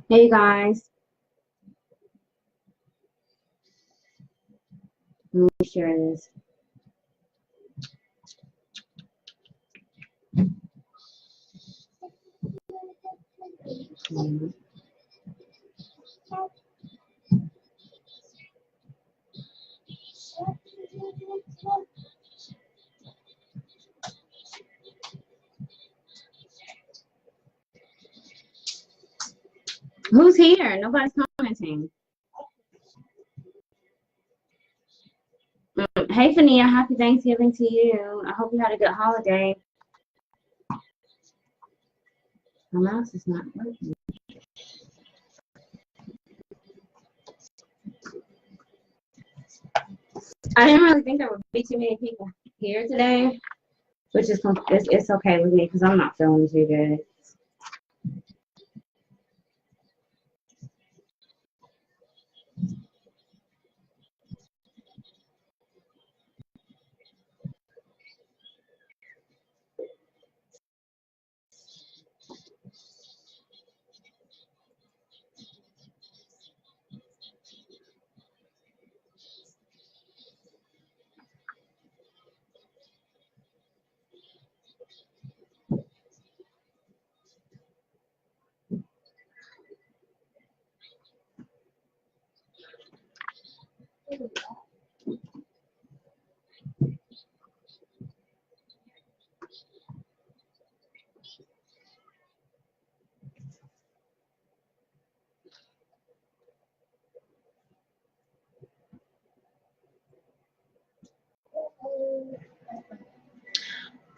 Hey guys, let me share this. Who's here? Nobody's commenting. Hey Fania, happy Thanksgiving to you. I hope you had a good holiday. My mouse is not working. I didn't really think there would be too many people here today, which is it's okay with me because I'm not feeling too good.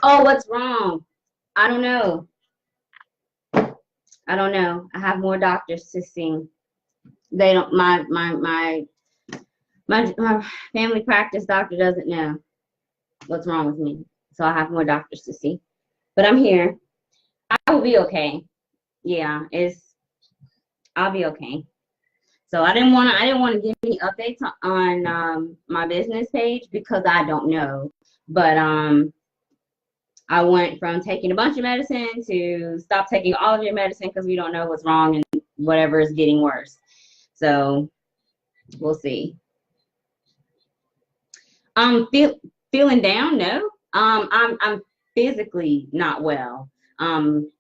Oh, what's wrong? I don't know. I don't know. I have more doctors to see. They don't. My family practice doctor doesn't know what's wrong with me, so I have more doctors to see. But I'm here. I will be okay. Yeah, I'll be okay. So I didn't want to give any updates on my business page because I don't know. But I went from taking a bunch of medicine to stop taking all of your medicine because we don't know what's wrong and whatever is getting worse. So we'll see. Feeling down? No. I'm physically not well. And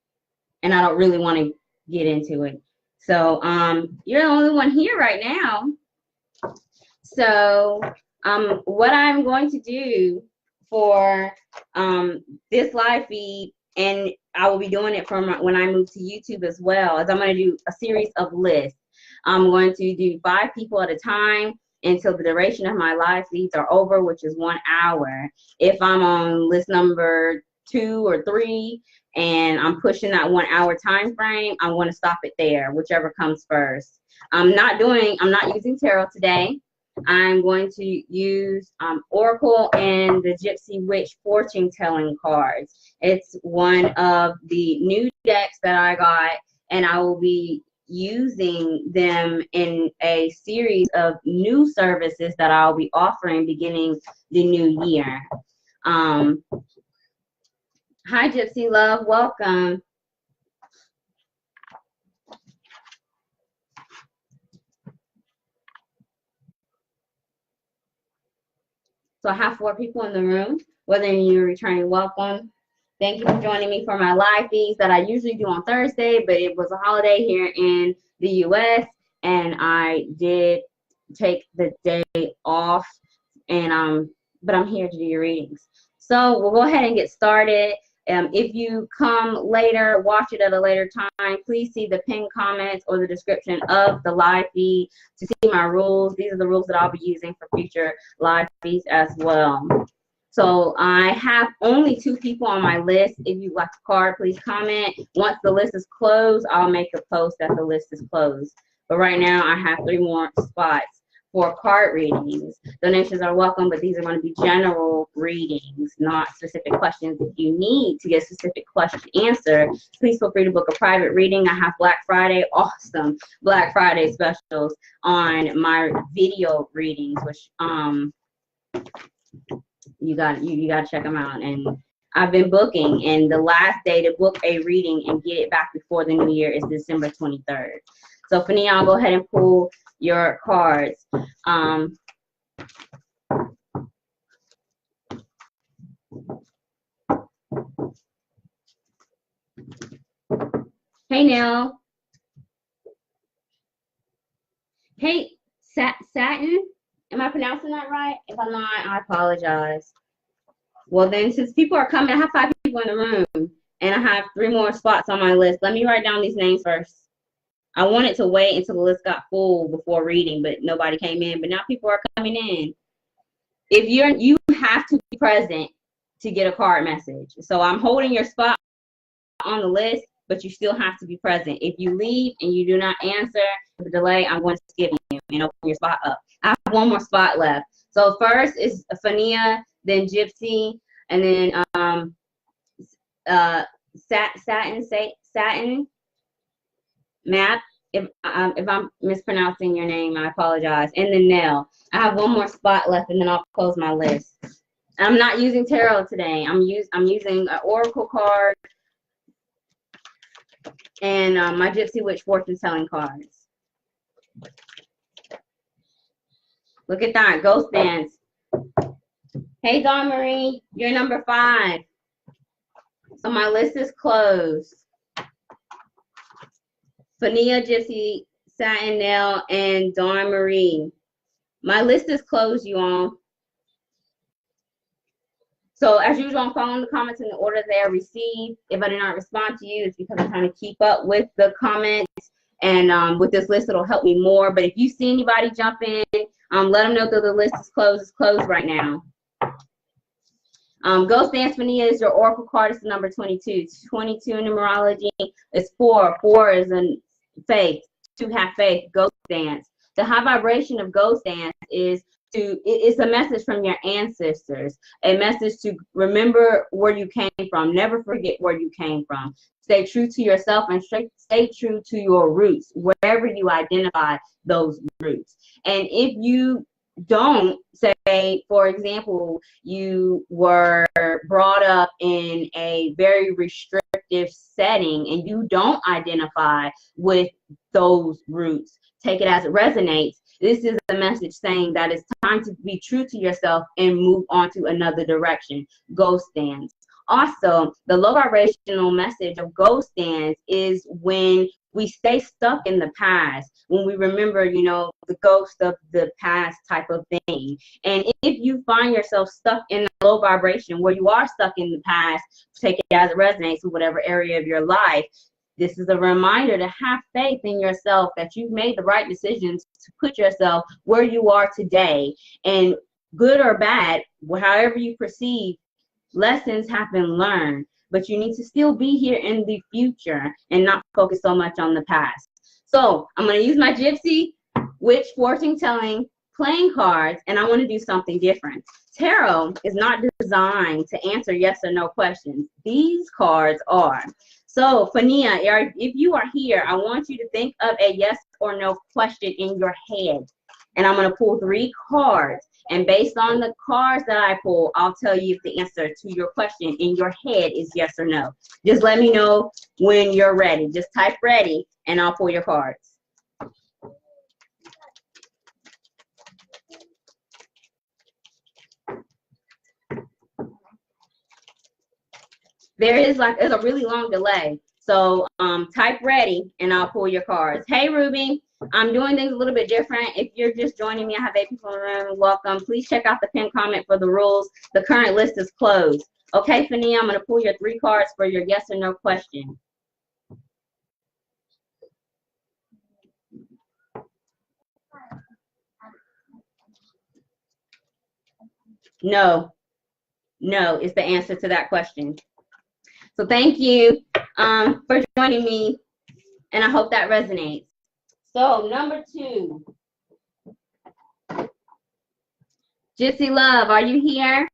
I don't really want to get into it. So you're the only one here right now. So what I'm going to do for this live feed, and I will be doing it from when I move to YouTube as well, is I'm going to do a series of lists. I'm going to do 5 people at a time until the duration of my live feeds are over, which is 1 hour. If I'm on list number 2 or 3 and I'm pushing that 1 hour time frame, I'm going to stop it there, whichever comes first. I'm not using tarot today. I'm going to use Oracle and the Gypsy Witch fortune telling cards. It's one of the new decks that I got, and I will be using them in a series of new services that I'll be offering beginning the new year. Hi Gypsy Love, welcome. So I have 4 people in the room. Whether you're returning, welcome. Thank you for joining me for my live feeds that I usually do on Thursday, but it was a holiday here in the US, and I did take the day off, and but I'm here to do your readings. So we'll go ahead and get started. If you come later, watch it at a later time, please see the pinned comments or the description of the live feed to see my rules. These are the rules that I'll be using for future live feeds as well. So I have only 2 people on my list. If you like a card, please comment. Once the list is closed, I'll make a post that the list is closed. But right now, I have 3 more spots for card readings. Donations are welcome, but these are going to be general readings, not specific questions. If you need to get a specific question answered, please feel free to book a private reading. I have Black Friday, awesome Black Friday specials on my video readings, which you got to check them out. And I've been booking, and the last day to book a reading and get it back before the new year is December 23rd. So Fania, I'll go ahead and pull your cards. Hey, Nell. Hey, Satin. Am I pronouncing that right? If I'm not, I apologize. Well, then, since people are coming, I have 5 people in the room, and I have 3 more spots on my list. Let me write down these names first. I wanted to wait until the list got full before reading, but nobody came in. But now people are coming in. If you have to be present to get a card message. So I'm holding your spot on the list, but you still have to be present. If you leave and you do not answer with a delay, I'm going to skip you and open your spot up. I have 1 more spot left. So first is Fania, then Gypsy, and then Satin Map. If I'm mispronouncing your name, I apologize. And then Nell. I have 1 more spot left, and then I'll close my list. I'm not using tarot today. I'm using an oracle card and my Gypsy Witch fortune telling cards. Look at that, Ghost Dance. Hey, Dawn Marie, you're number 5. So my list is closed. Fania, Gypsy, Satin, Nell, and Dawn Marie. My list is closed, you all. So as usual, I'm following the comments in the order they are received. If I do not respond to you, it's because I'm trying to keep up with the comments. And with this list, it'll help me more. But if you see anybody jump in, let them know that the list is closed. It's closed right now. Ghost Dance Fania is your oracle card. It's number 22. 22 in numerology is 4. 4 is in faith. 2 have faith. Ghost Dance. The high vibration of Ghost Dance is it's a message from your ancestors, a message to remember where you came from, never forget where you came from, stay true to yourself, and stay true to your roots, wherever you identify those roots. And if you don't, say, for example, you were brought up in a very restrictive setting and you don't identify with those roots, take it as it resonates. This is a message saying that it's time to be true to yourself and move on to another direction. Ghost Dance. Also, the low vibrational message of Ghost Dance is when we stay stuck in the past, when we remember, you know, the ghost of the past type of thing. And if you find yourself stuck in a low vibration where you are stuck in the past, take it as it resonates with whatever area of your life. This is a reminder to have faith in yourself, that you've made the right decisions to put yourself where you are today. And good or bad, however you perceive, lessons have been learned. But you need to still be here in the future and not focus so much on the past. So I'm going to use my Gypsy Witch fortune telling playing cards, and I want to do something different. Tarot is not designed to answer yes or no questions. These cards are. So, Fania, if you are here, I want you to think of a yes or no question in your head. And I'm going to pull 3 cards. And based on the cards that I pull, I'll tell you if the answer to your question in your head is yes or no. Just let me know when you're ready. Just type ready, and I'll pull your cards. There's a really long delay. So type ready and I'll pull your cards. Hey, Ruby, I'm doing things a little bit different. If you're just joining me, I have 8 people in the room. Welcome. Please check out the pinned comment for the rules. The current list is closed. Okay, Fania, I'm going to pull your 3 cards for your yes or no question. No. No is the answer to that question. So thank you for joining me, and I hope that resonates. So number 2. Gypsy Love, are you here?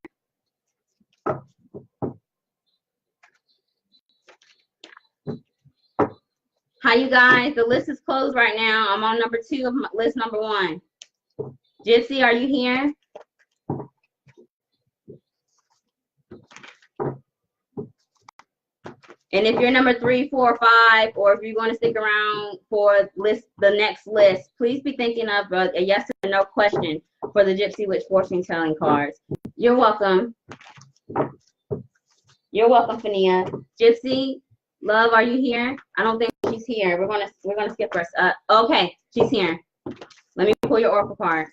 Hi, you guys. The list is closed right now. I'm on number 2 of list number 1. Gypsy, are you here? And if you're number 3, 4, or 5, or if you're going to stick around for the next list, please be thinking of a yes or no question for the Gypsy Witch fortune telling cards. You're welcome. You're welcome, Fania. Gypsy Love, are you here? I don't think she's here. We're gonna skip her. Okay, she's here. Let me pull your oracle card.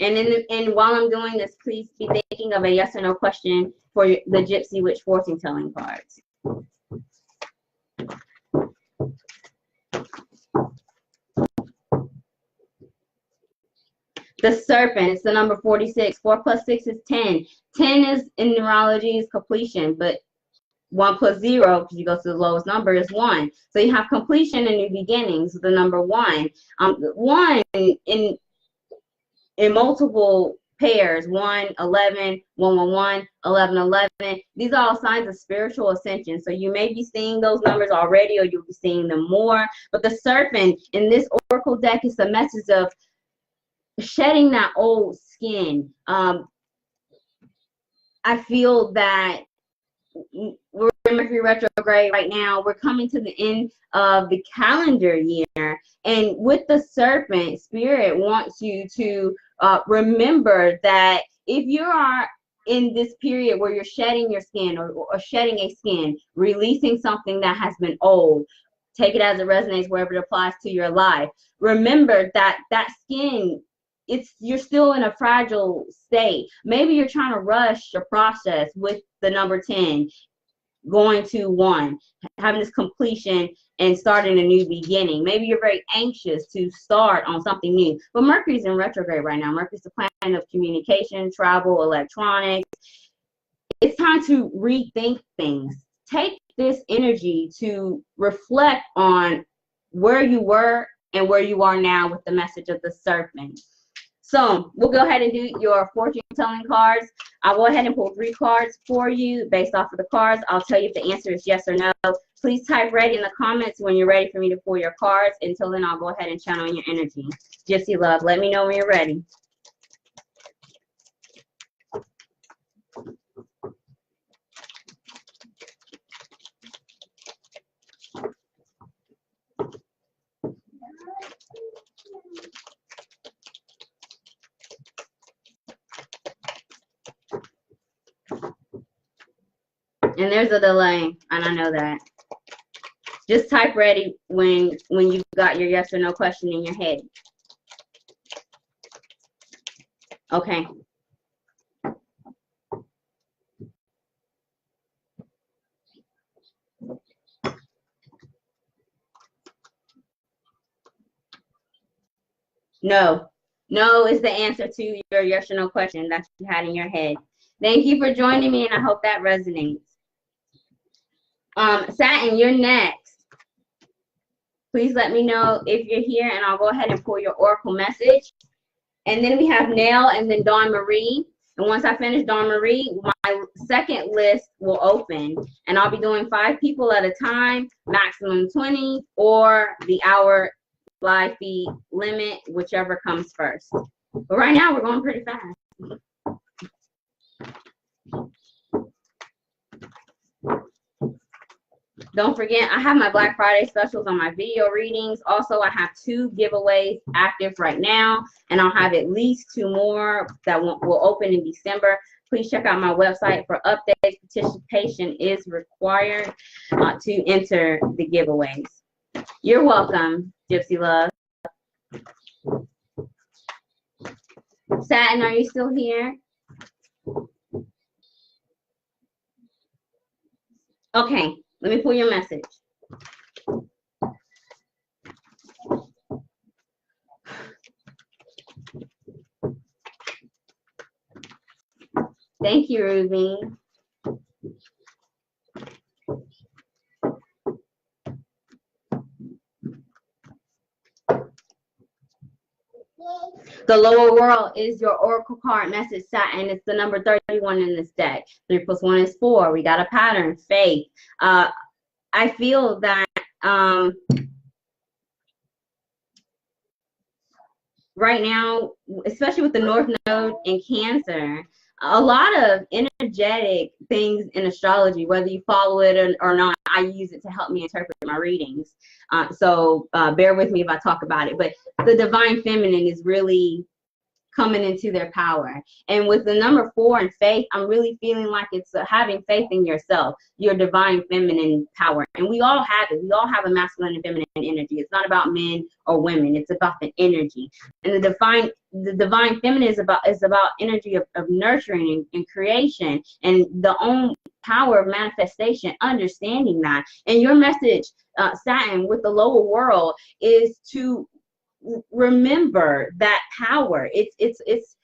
And while I'm doing this, please be thinking of a yes or no question for the Gypsy Witch fortune telling cards. The Serpent, it's the number 46. 4 plus 6 is 10. 10 is in numerology is completion, but 1 plus 0, because you go to the lowest number, is 1. So you have completion and new beginnings with the number 1. 1 in multiple pairs, 1, 11, 1, 1, 1, 11, 11. These are all signs of spiritual ascension. So you may be seeing those numbers already, or you'll be seeing them more. But the Serpent in this oracle deck is the message of shedding that old skin. I feel that we're in Mercury retrograde right now. We're coming to the end of the calendar year. And with the Serpent, Spirit wants you to remember that if you are in this period where you're shedding your skin or shedding a skin, releasing something that has been old, take it as it resonates wherever it applies to your life. Remember that that skin, you're still in a fragile state. Maybe you're trying to rush your process with the number 10, going to 1, having this completion and starting a new beginning. Maybe you're very anxious to start on something new. But Mercury's in retrograde right now. Mercury's the planet of communication, travel, electronics. It's time to rethink things. Take this energy to reflect on where you were and where you are now with the message of the Serpent. So we'll go ahead and do your fortune telling cards. I'll go ahead and pull 3 cards for you based off of the cards. I'll tell you if the answer is yes or no. Please type ready in the comments when you're ready for me to pull your cards. Until then, I'll go ahead and channel in your energy. Gypsy Love, let me know when you're ready. And there's a delay, and I know that. Just type ready when you've got your yes or no question in your head. Okay. No. No is the answer to your yes or no question that you had in your head. Thank you for joining me, and I hope that resonates. Satin, you're next. Please let me know if you're here, and I'll go ahead and pull your oracle message. And then we have Nell and then Dawn Marie. And once I finish Dawn Marie, my second list will open. And I'll be doing 5 people at a time, maximum 20, or the hour live feed limit, whichever comes first. But right now, we're going pretty fast. Don't forget, I have my Black Friday specials on my video readings. Also, I have 2 giveaways active right now, and I'll have at least 2 more that will open in December. Please check out my website for updates. Participation is required to enter the giveaways. You're welcome, Gypsy Love. Satin, are you still here? Okay, let me pull your message. Thank you, Ruby. The lower world is your oracle card message set, and it's the number 31 in this deck. 3 + 1 is 4. We got a pattern, faith. I feel that right now, especially with the North Node in Cancer, a lot of energetic things in astrology, whether you follow it or not, I use it to help me interpret my readings. So bear with me if I talk about it. But the divine feminine is really coming into their power. And with the number 4 in faith, I'm really feeling like it's having faith in yourself, your divine feminine power. And we all have it. We all have a masculine and feminine energy. It's not about men or women. It's about the energy. And the divine feminine is about energy of nurturing and creation and the own power of manifestation, understanding that. And your message, Saturn, with the lower world is to remember that power. It's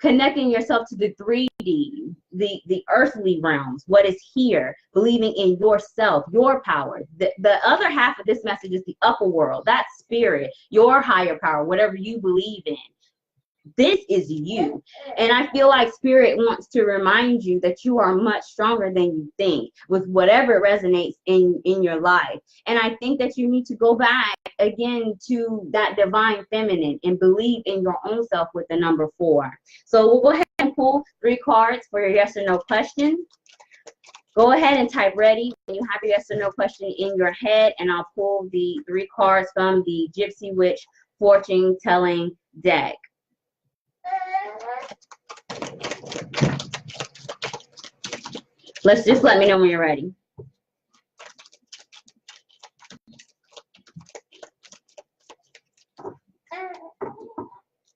connecting yourself to the 3D, the earthly realms, what is here, believing in yourself, your power. The other half of this message is the upper world, that spirit, your higher power, whatever you believe in. This is you. And I feel like spirit wants to remind you that you are much stronger than you think with whatever resonates in your life. And I think that you need to go back again to that divine feminine and believe in your own self with the number 4. So we'll go ahead and pull 3 cards for your yes or no question. Go ahead and type ready when you have your yes or no question in your head, and I'll pull the 3 cards from the Gypsy Witch fortune telling deck. Just let me know when you're ready.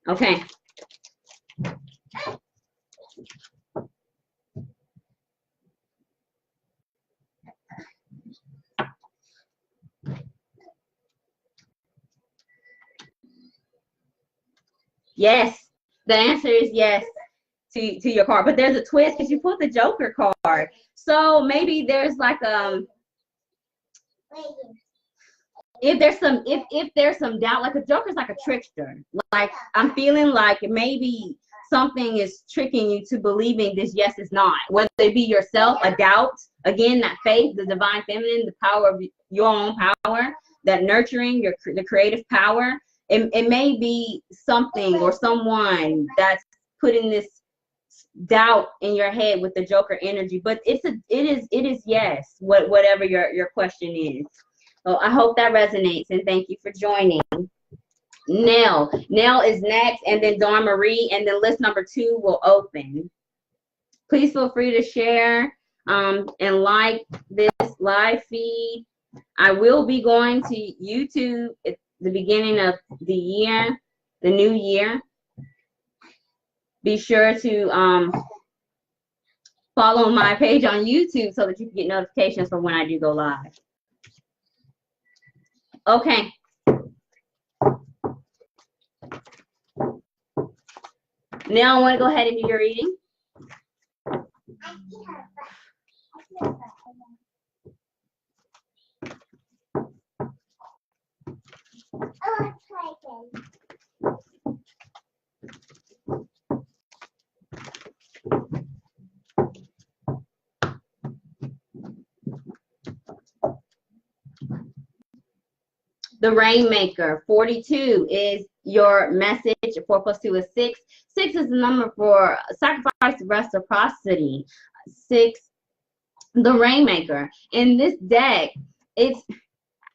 Okay. Yes, the answer is yes to your card, but there's a twist because you pulled the Joker card. So maybe there's like if there's some doubt, like a Joker's like a trickster. Like I'm feeling like maybe something is tricking you to believing this yes is not, whether it be yourself, a doubt, again, that faith, the divine feminine, the power of your own power, that nurturing, the creative power. It may be something or someone that's putting this doubt in your head with the Joker energy, but it is yes, whatever your question is. So I hope that resonates, and thank you for joining. Nell is next, and then Dawn Marie, and then list number 2 will open. Please feel free to share and like this live feed. I will be going to YouTube at the beginning of the year, the new year. Be sure to follow my page on YouTube so that you can get notifications for when I do go live. Okay. Now I want to go ahead and do your reading. The Rainmaker, 42 is your message. 4 + 2 is 6. 6 is the number for sacrifice, reciprocity. 6, the Rainmaker. In this deck,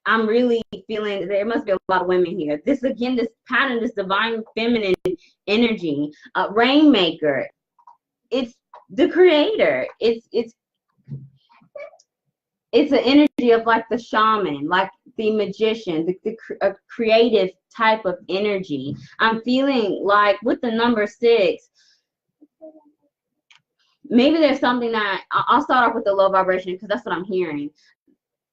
I'm really feeling there must be a lot of women here. This again, this pattern, this divine feminine energy. Rainmaker, it's the creator. It's an energy of like the shaman, like the magician, the creative type of energy. I'm feeling like with the number 6, maybe there's something that I'll start off with the low vibration because that's what I'm hearing.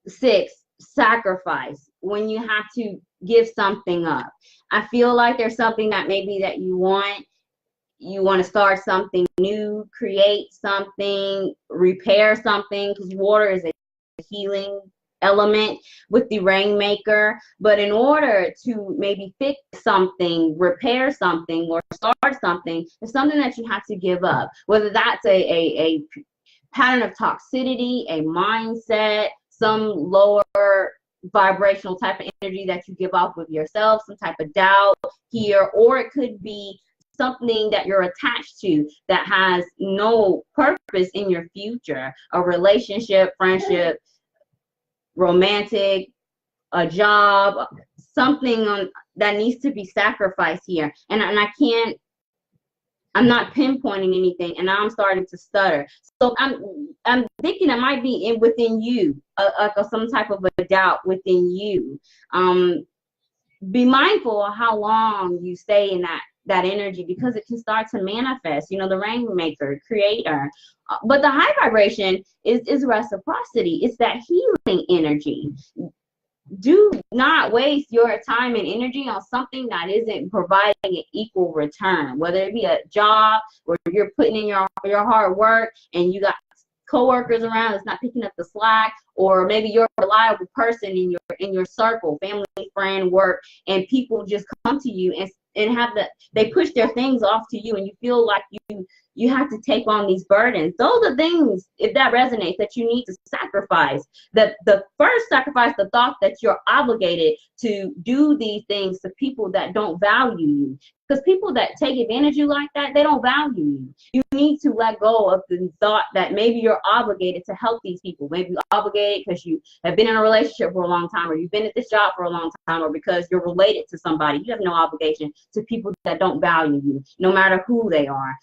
6, sacrifice, when you have to give something up. I feel like there's something that maybe that you want to start something new, create something, repair something, because water is a healing element with the rainmaker. But in order to maybe fix something, repair something, or start something, there's something that you have to give up, whether that's a pattern of toxicity, a mindset, some lower vibrational type of energy that you give off with yourself, some type of doubt here, or it could be something that you're attached to that has no purpose in your future, a relationship, friendship, romantic, a job, something that needs to be sacrificed here. And I'm not pinpointing anything, and now I'm starting to stutter. So I'm thinking it might be within you, some type of a doubt within you. Be mindful of how long you stay in that energy, because it can start to manifest. You know, the rainmaker, creator. But the high vibration is reciprocity. It's that healing energy. Do not waste your time and energy on something that isn't providing an equal return, whether it be a job where you're putting in your hard work and you got coworkers around that's not picking up the slack, or maybe you're a reliable person in your circle, family, friend, work, and people just come to you and they push their things off to you, and you feel like you have to take on these burdens. Those are things, if that resonates, that you need to sacrifice. The first sacrifice, the thought that you're obligated to do these things to people that don't value you. Because people that take advantage of you like that, they don't value you. You need to let go of the thought that maybe you're obligated to help these people. Maybe you're obligated because you have been in a relationship for a long time, or you've been at this job for a long time, or because you're related to somebody. You have no obligation to people that don't value you, no matter who they are.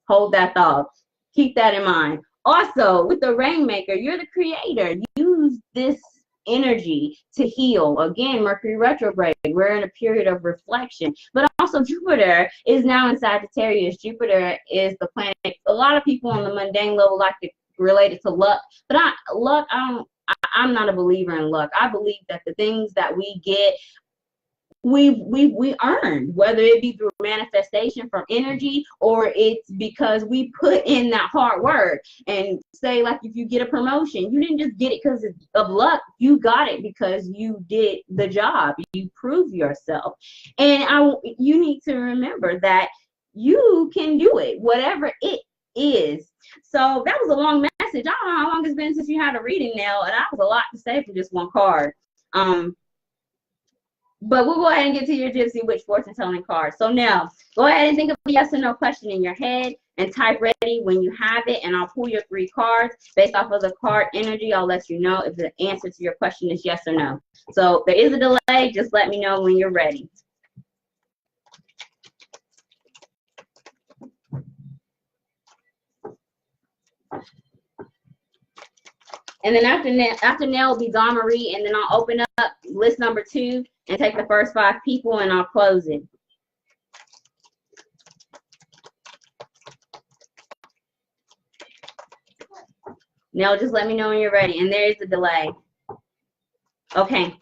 Hold that thought. Keep that in mind. Also, with the rainmaker, you're the creator. Use this energy to heal. Again, Mercury retrograde. We're in a period of reflection. But also, Jupiter is now in Sagittarius. Jupiter is the planet. A lot of people on the mundane level like to relate it to luck. But I'm not a believer in luck. I believe that the things that we get, we earned, whether it be through manifestation from energy, or it's because we put in that hard work. And say, like, if you get a promotion, you didn't just get it because of luck. You got it because you did the job. You proved yourself. And you need to remember that you can do it, whatever it is. So that was a long message. I don't know how long it's been since you had a reading now, and that was a lot to say for just one card. But we'll go ahead and get to your Gypsy Witch fortune telling card. So now, go ahead and think of a yes or no question in your head and type ready when you have it, and I'll pull your 3 cards. Based off of the card energy, I'll let you know if the answer to your question is yes or no. So there is a delay. Just let me know when you're ready. And then after Nell will be Dawn Marie, and then I'll open up list number 2 and take the first 5 people, and I'll close it. Nell, just let me know when you're ready. And there is a delay. Okay.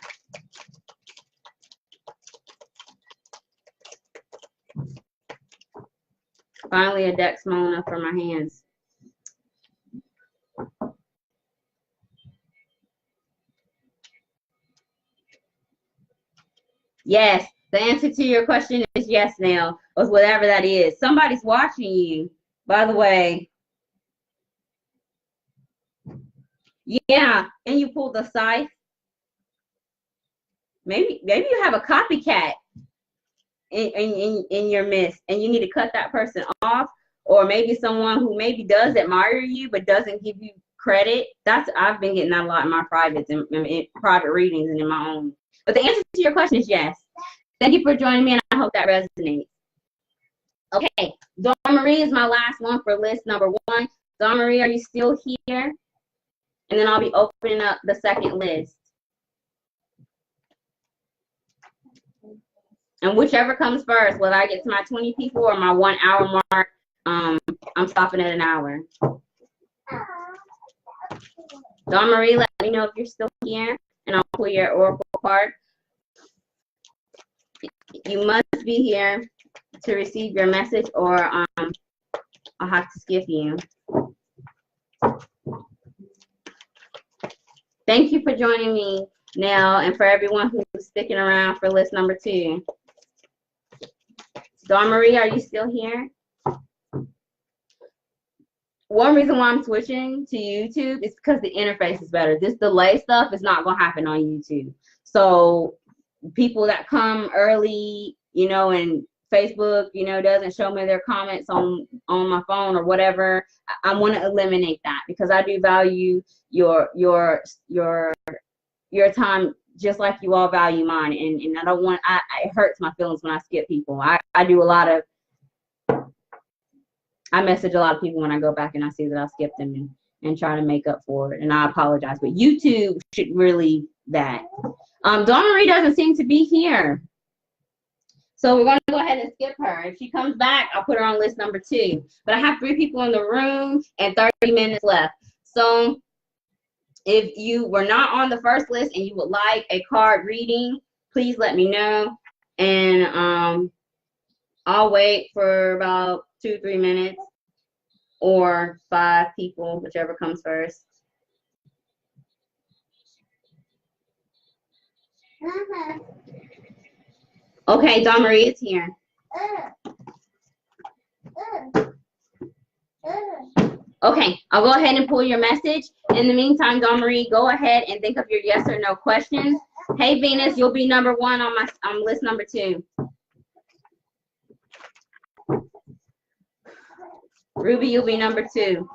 Finally, a deck small enough for my hands. Yes, the answer to your question is yes now, or whatever that is. Somebody's watching you, by the way. Yeah, and you pulled the scythe. Maybe you have a copycat in your midst, and you need to cut that person off, or maybe someone who maybe does admire you but doesn't give you credit. I've been getting that a lot in my privates and in private readings and in my own. But the answer to your question is yes. Thank you for joining me, and I hope that resonates. Okay, Dawn Marie is my last one for list number 1. Dawn Marie, are you still here? And then I'll be opening up the second list. And whichever comes first, whether I get to my 20 people or my 1 hour mark, I'm stopping at an hour. Dawn Marie, let me know if you're still here, and I'll pull your oracle card. You must be here to receive your message, or I'll have to skip you. Thank you for joining me, Nell, and for everyone who's sticking around for list number 2. Dawn Marie, are you still here? One reason why I'm switching to YouTube is because the interface is better. This delay stuff is not going to happen on YouTube. So people that come early, you know, and Facebook, you know, doesn't show me their comments on my phone or whatever, I want to eliminate that, because I do value your time just like you all value mine, and I don't want, it hurts my feelings when I skip people. I do a lot of, I message a lot of people when I go back and I see that I skipped them, and try to make up for it, and I apologize, but YouTube should really that. Dawn Marie doesn't seem to be here, so we're going to go ahead and skip her. If she comes back, I'll put her on list number 2, but I have 3 people in the room and 30 minutes left. So if you were not on the first list and you would like a card reading, please let me know, and I'll wait for about 2-3 minutes, or 5 people, whichever comes first. Okay, Dawn Marie is here. Okay, I'll go ahead and pull your message. In the meantime, Dawn Marie, go ahead and think of your yes or no questions. Hey, Venus, you'll be number 1 on list number 2. Ruby, you'll be number 2.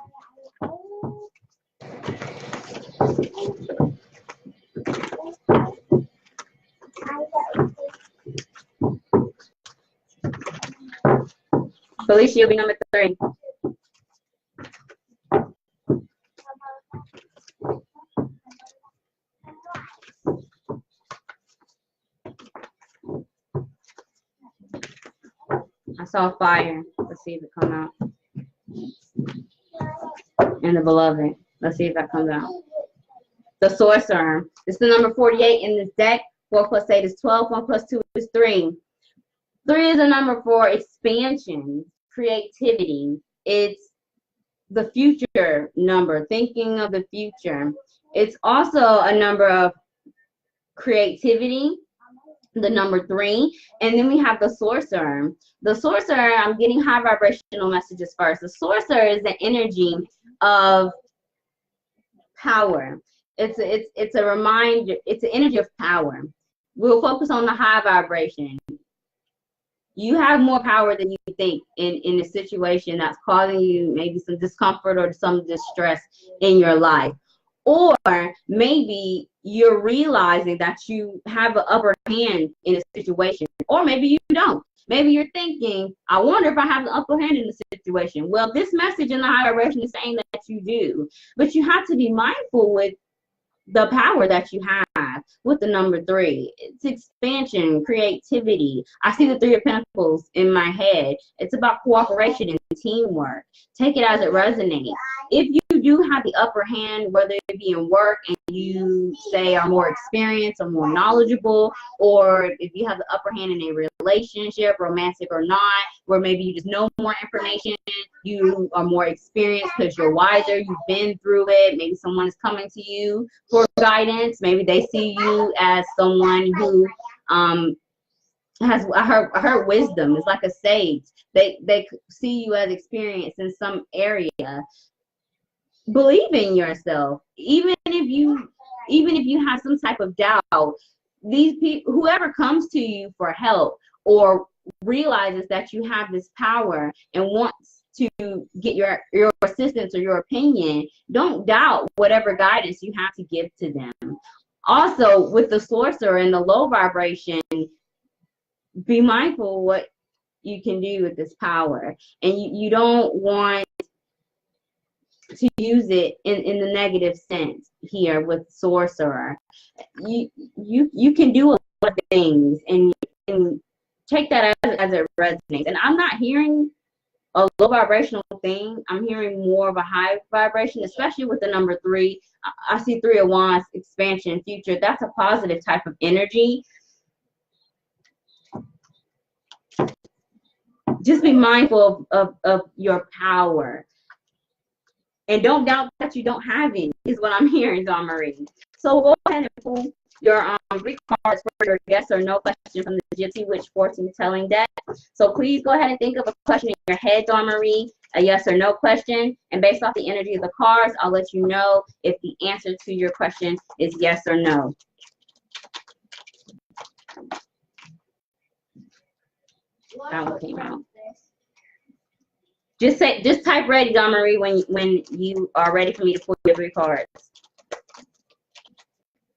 Felicia, you'll be number 3. I saw fire. Let's see if it comes out. And the beloved. Let's see if that comes out. The sorcerer. It's the number 48 in this deck. 4 plus 8 is 12. 1 plus 2 is 3. 3 is a number for expansion, creativity. It's the future number, thinking of the future. It's also a number of creativity, the number 3. And then we have the sorcerer. The sorcerer, I'm getting high vibrational messages first. The sorcerer is the energy of power. It's a reminder, it's an energy of power. We'll focus on the high vibration. You have more power than you think in a situation that's causing you maybe some discomfort or some distress in your life. Or maybe you're realizing that you have an upper hand in a situation, or maybe you don't. Maybe you're thinking, I wonder if I have the upper hand in the situation. Well, this message in the high vibration is saying that you do, but you have to be mindful with the power that you have with the number 3. It's expansion, creativity. I see the 3 of Pentacles in my head. It's about cooperation and teamwork. Take it as it resonates. If you do have the upper hand, whether it be in work and you say are more experienced or more knowledgeable, or if you have the upper hand in a relationship, romantic or not, where maybe you just know more information, you are more experienced because you're wiser, you've been through it, maybe someone is coming to you for guidance, maybe they see you as someone who has, I heard wisdom, is like a sage. They see you as experienced in some area. Believe in yourself, even if you have some type of doubt. These people, whoever comes to you for help or realizes that you have this power and wants to get your assistance or your opinion, don't doubt whatever guidance you have to give to them. Also, with the sorcerer and the low vibration, be mindful what you can do with this power, and you don't want to use it in the negative sense here with sorcerer. You can do a lot of things, and take that as it resonates. And I'm not hearing a low vibrational thing. I'm hearing more of a high vibration, especially with the number 3. I see 3 of Wands, expansion, future. That's a positive type of energy. Just be mindful of your power. And don't doubt that you don't have any, is what I'm hearing, Dawn Marie. So go ahead and pull your 3 cards for your yes or no question from the Gypsy Witch Fortune Telling deck. So please go ahead and think of a question in your head, Dawn Marie, a yes or no question. And based off the energy of the cards, I'll let you know if the answer to your question is yes or no. That one came out. Just type ready, Dawn Marie, when you are ready for me to pull your 3 cards.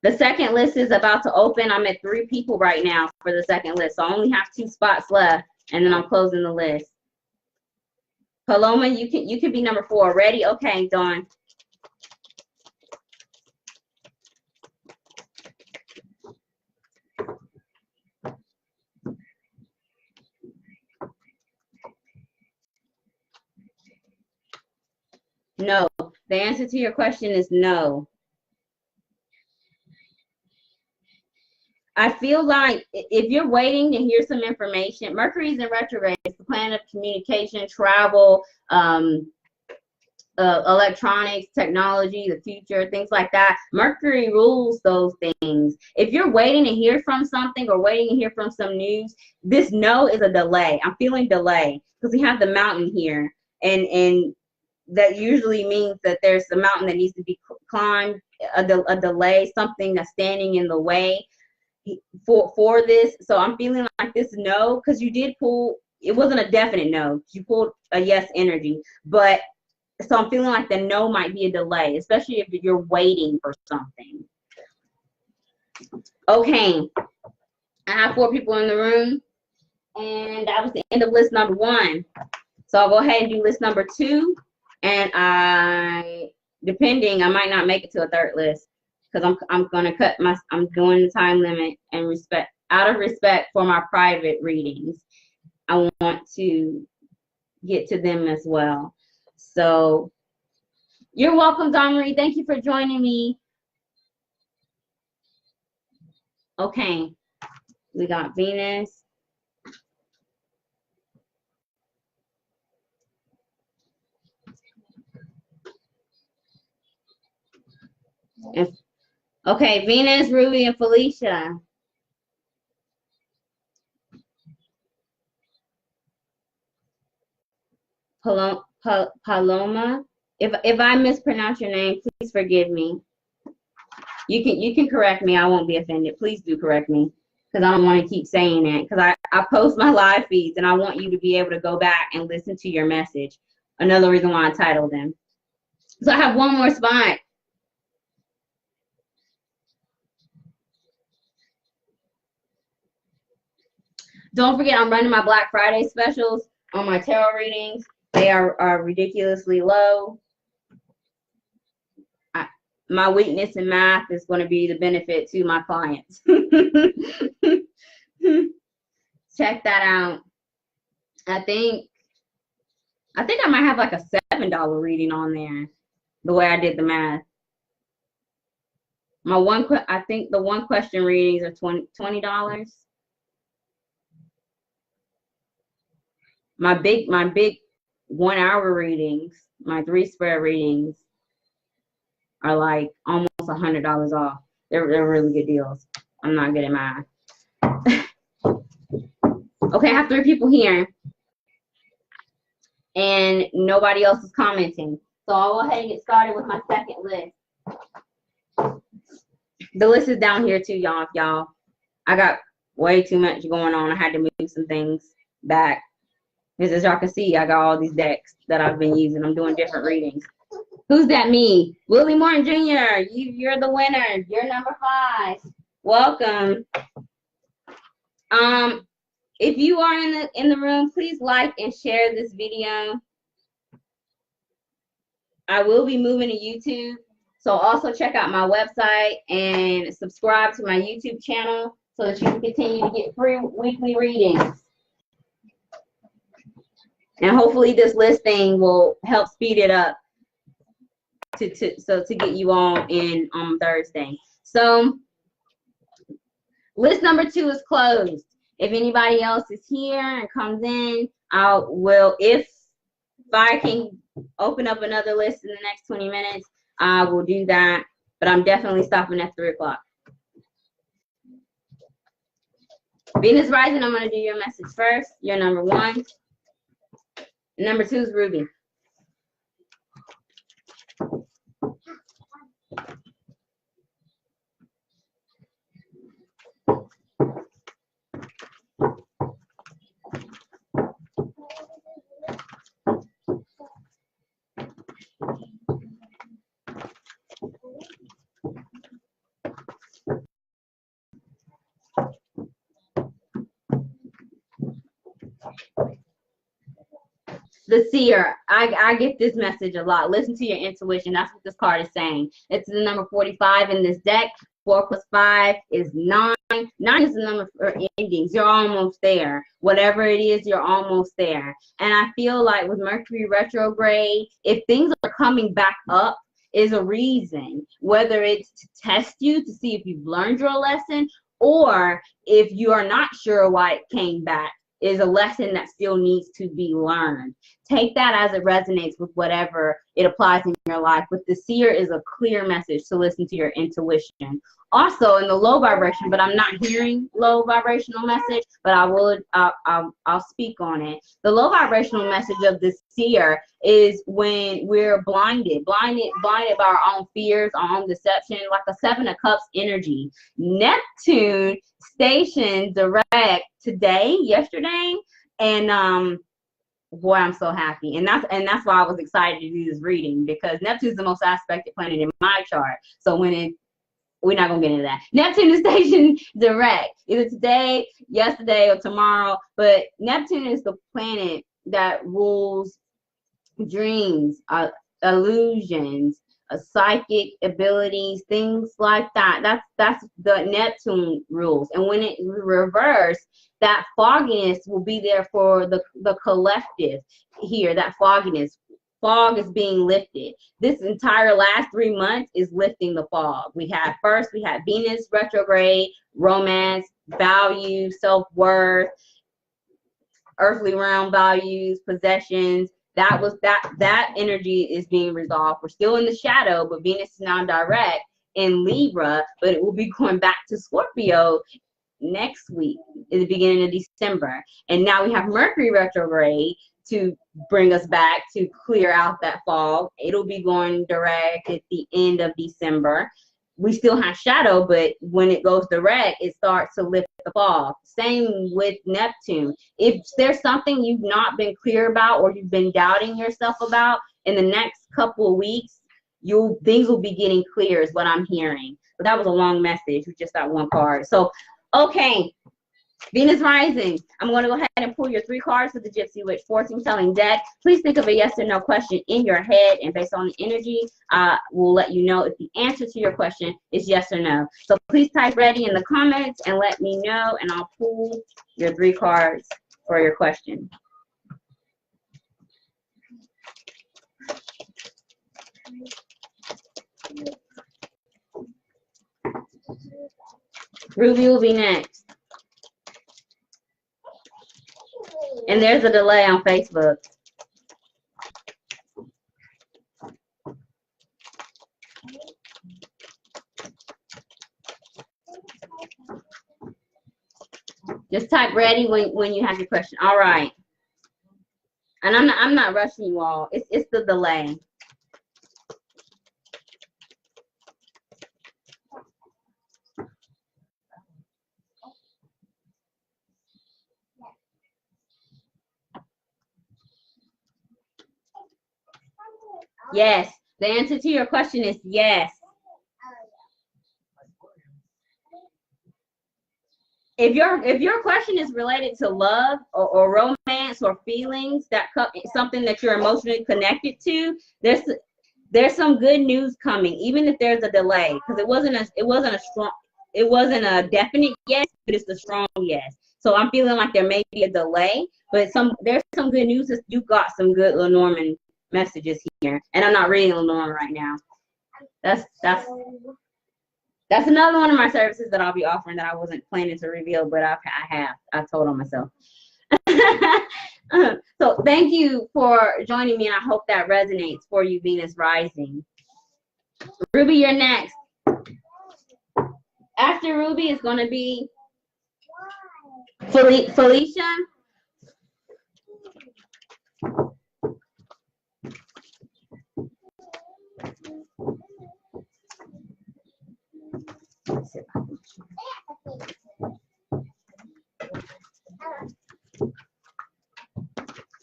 The second list is about to open. I'm at 3 people right now for the second list. So I only have 2 spots left, and then I'm closing the list. Paloma, you can be number 4. Ready? Okay, Dawn. No. The answer to your question is no. I feel like if you're waiting to hear some information, Mercury's in retrograde. It's the planet of communication, travel, electronics, technology, the future, things like that. Mercury rules those things. If you're waiting to hear from something or waiting to hear from some news, this no is a delay. I'm feeling delay because we have the mountain here, and that usually means that there's a mountain that needs to be climbed, a delay, something that's standing in the way for this. So I'm feeling like this no, because you did pull, it wasn't a definite no, you pulled a yes energy, but so I'm feeling like the no might be a delay, especially if you're waiting for something. Okay, I have 4 people in the room, and that was the end of list number 1. So I'll go ahead and do list number 2, and I might not make it to a 3rd list, because I'm gonna I'm doing the time limit and out of respect for my private readings. I want to get to them as well. So you're welcome, Dawn Marie. Thank you for joining me. Okay, we got Venus. Okay, Venus, Ruby, and Felicia. Paloma. If I mispronounce your name, please forgive me. You can correct me. I won't be offended. Please do correct me, because I don't want to keep saying that, because I post my live feeds and I want you to be able to go back and listen to your message. Another reason why I titled them. So I have 1 more spot. Don't forget, I'm running my Black Friday specials on my tarot readings. They are ridiculously low. My weakness in math is going to be the benefit to my clients. Check that out. I think I might have like a $7 reading on there, the way I did the math. I think the 1 question readings are $20. My big 1 hour readings, my 3 square readings, are like almost $100 off. They're really good deals. I'm not good at math. Okay, I have 3 people here, and nobody else is commenting. So I'll go ahead and get started with my second list. The list is down here too, y'all. I got way too much going on. I had to move some things back. Because as y'all can see, I got all these decks that I've been using. I'm doing different readings. Who's that? Me? Willie Martin Jr. You're the winner. You're number 5. Welcome. If you are in the room, please like and share this video. I will be moving to YouTube, so also check out my website and subscribe to my YouTube channel so that you can continue to get free weekly readings. And hopefully this listing will help speed it up to get you all in on Thursday. So list number 2 is closed. If anybody else is here and comes in, I will, if I can open up another list in the next 20 minutes, I will do that. But I'm definitely stopping at 3 o'clock. Venus Rising, I'm going to do your message first. You're number 1. Number 2 is Ruby. The seer, I get this message a lot. Listen to your intuition. That's what this card is saying. It's the number 45 in this deck. 4 plus 5 is 9. 9 is the number for endings. You're almost there. Whatever it is, you're almost there. And I feel like with Mercury retrograde, if things are coming back up, is a reason. Whether it's to test you to see if you've learned your lesson, or if you are not sure why it came back, is a lesson that still needs to be learned. Take that as it resonates with whatever it applies in your life. But the seer is a clear message to listen to your intuition. Also in the low vibration, but I'm not hearing low vibrational message, but I will, I'll speak on it. The low vibrational message of the seer is when we're blinded by our own fears, our own deception, like a 7 of Cups energy. Neptune stationed direct yesterday, and boy, I'm so happy. And that's why I was excited to do this reading, because Neptune is the most aspected planet in my chart. So we're not gonna get into that. Neptune is stationed direct, either today, yesterday, or tomorrow. But Neptune is the planet that rules dreams, illusions, psychic abilities, things like that. That's the Neptune rules. And when it reverse, that fogginess will be there for the collective here. That fogginess. Fog is being lifted. This entire last 3 months is lifting the fog. We had Venus retrograde, romance, value, self-worth, earthly realm values, possessions. That energy is being resolved. We're still in the shadow, but Venus is now direct in Libra, but it will be going back to Scorpio next week in the beginning of December. And now we have Mercury retrograde to bring us back to clear out that fog. It'll be going direct at the end of December. We still have shadow, but when it goes direct, it starts to lift the fog. Same with Neptune. If there's something you've not been clear about, or you've been doubting yourself about, in the next couple of weeks, things will be getting clear, is what I'm hearing. But that was a long message with just that one card. So, okay. Venus Rising, I'm going to go ahead and pull your 3 cards for the Gypsy Witch fortune telling deck. Please think of a yes or no question in your head, and based on the energy, we'll let you know if the answer to your question is yes or no. So please type ready in the comments and let me know, and I'll pull your 3 cards for your question. Ruby will be next. And there's a delay on Facebook. Just type ready when you have your question. All right. And I'm not rushing you all. It's the delay. Yes. The answer to your question is yes. If your question is related to love or romance or feelings, something that you're emotionally connected to, there's some good news coming, even if there's a delay, because it wasn't a definite yes, but it's a strong yes. So I'm feeling like there may be a delay, but there's some good news. You got some good Lenormand messages here, and I'm not reading Lenormand right now. That's another one of my services that I'll be offering that I wasn't planning to reveal, but I've told on myself. So thank you for joining me, and I hope that resonates for you, Venus Rising. Ruby, you're next. After Ruby is going to be Felicia.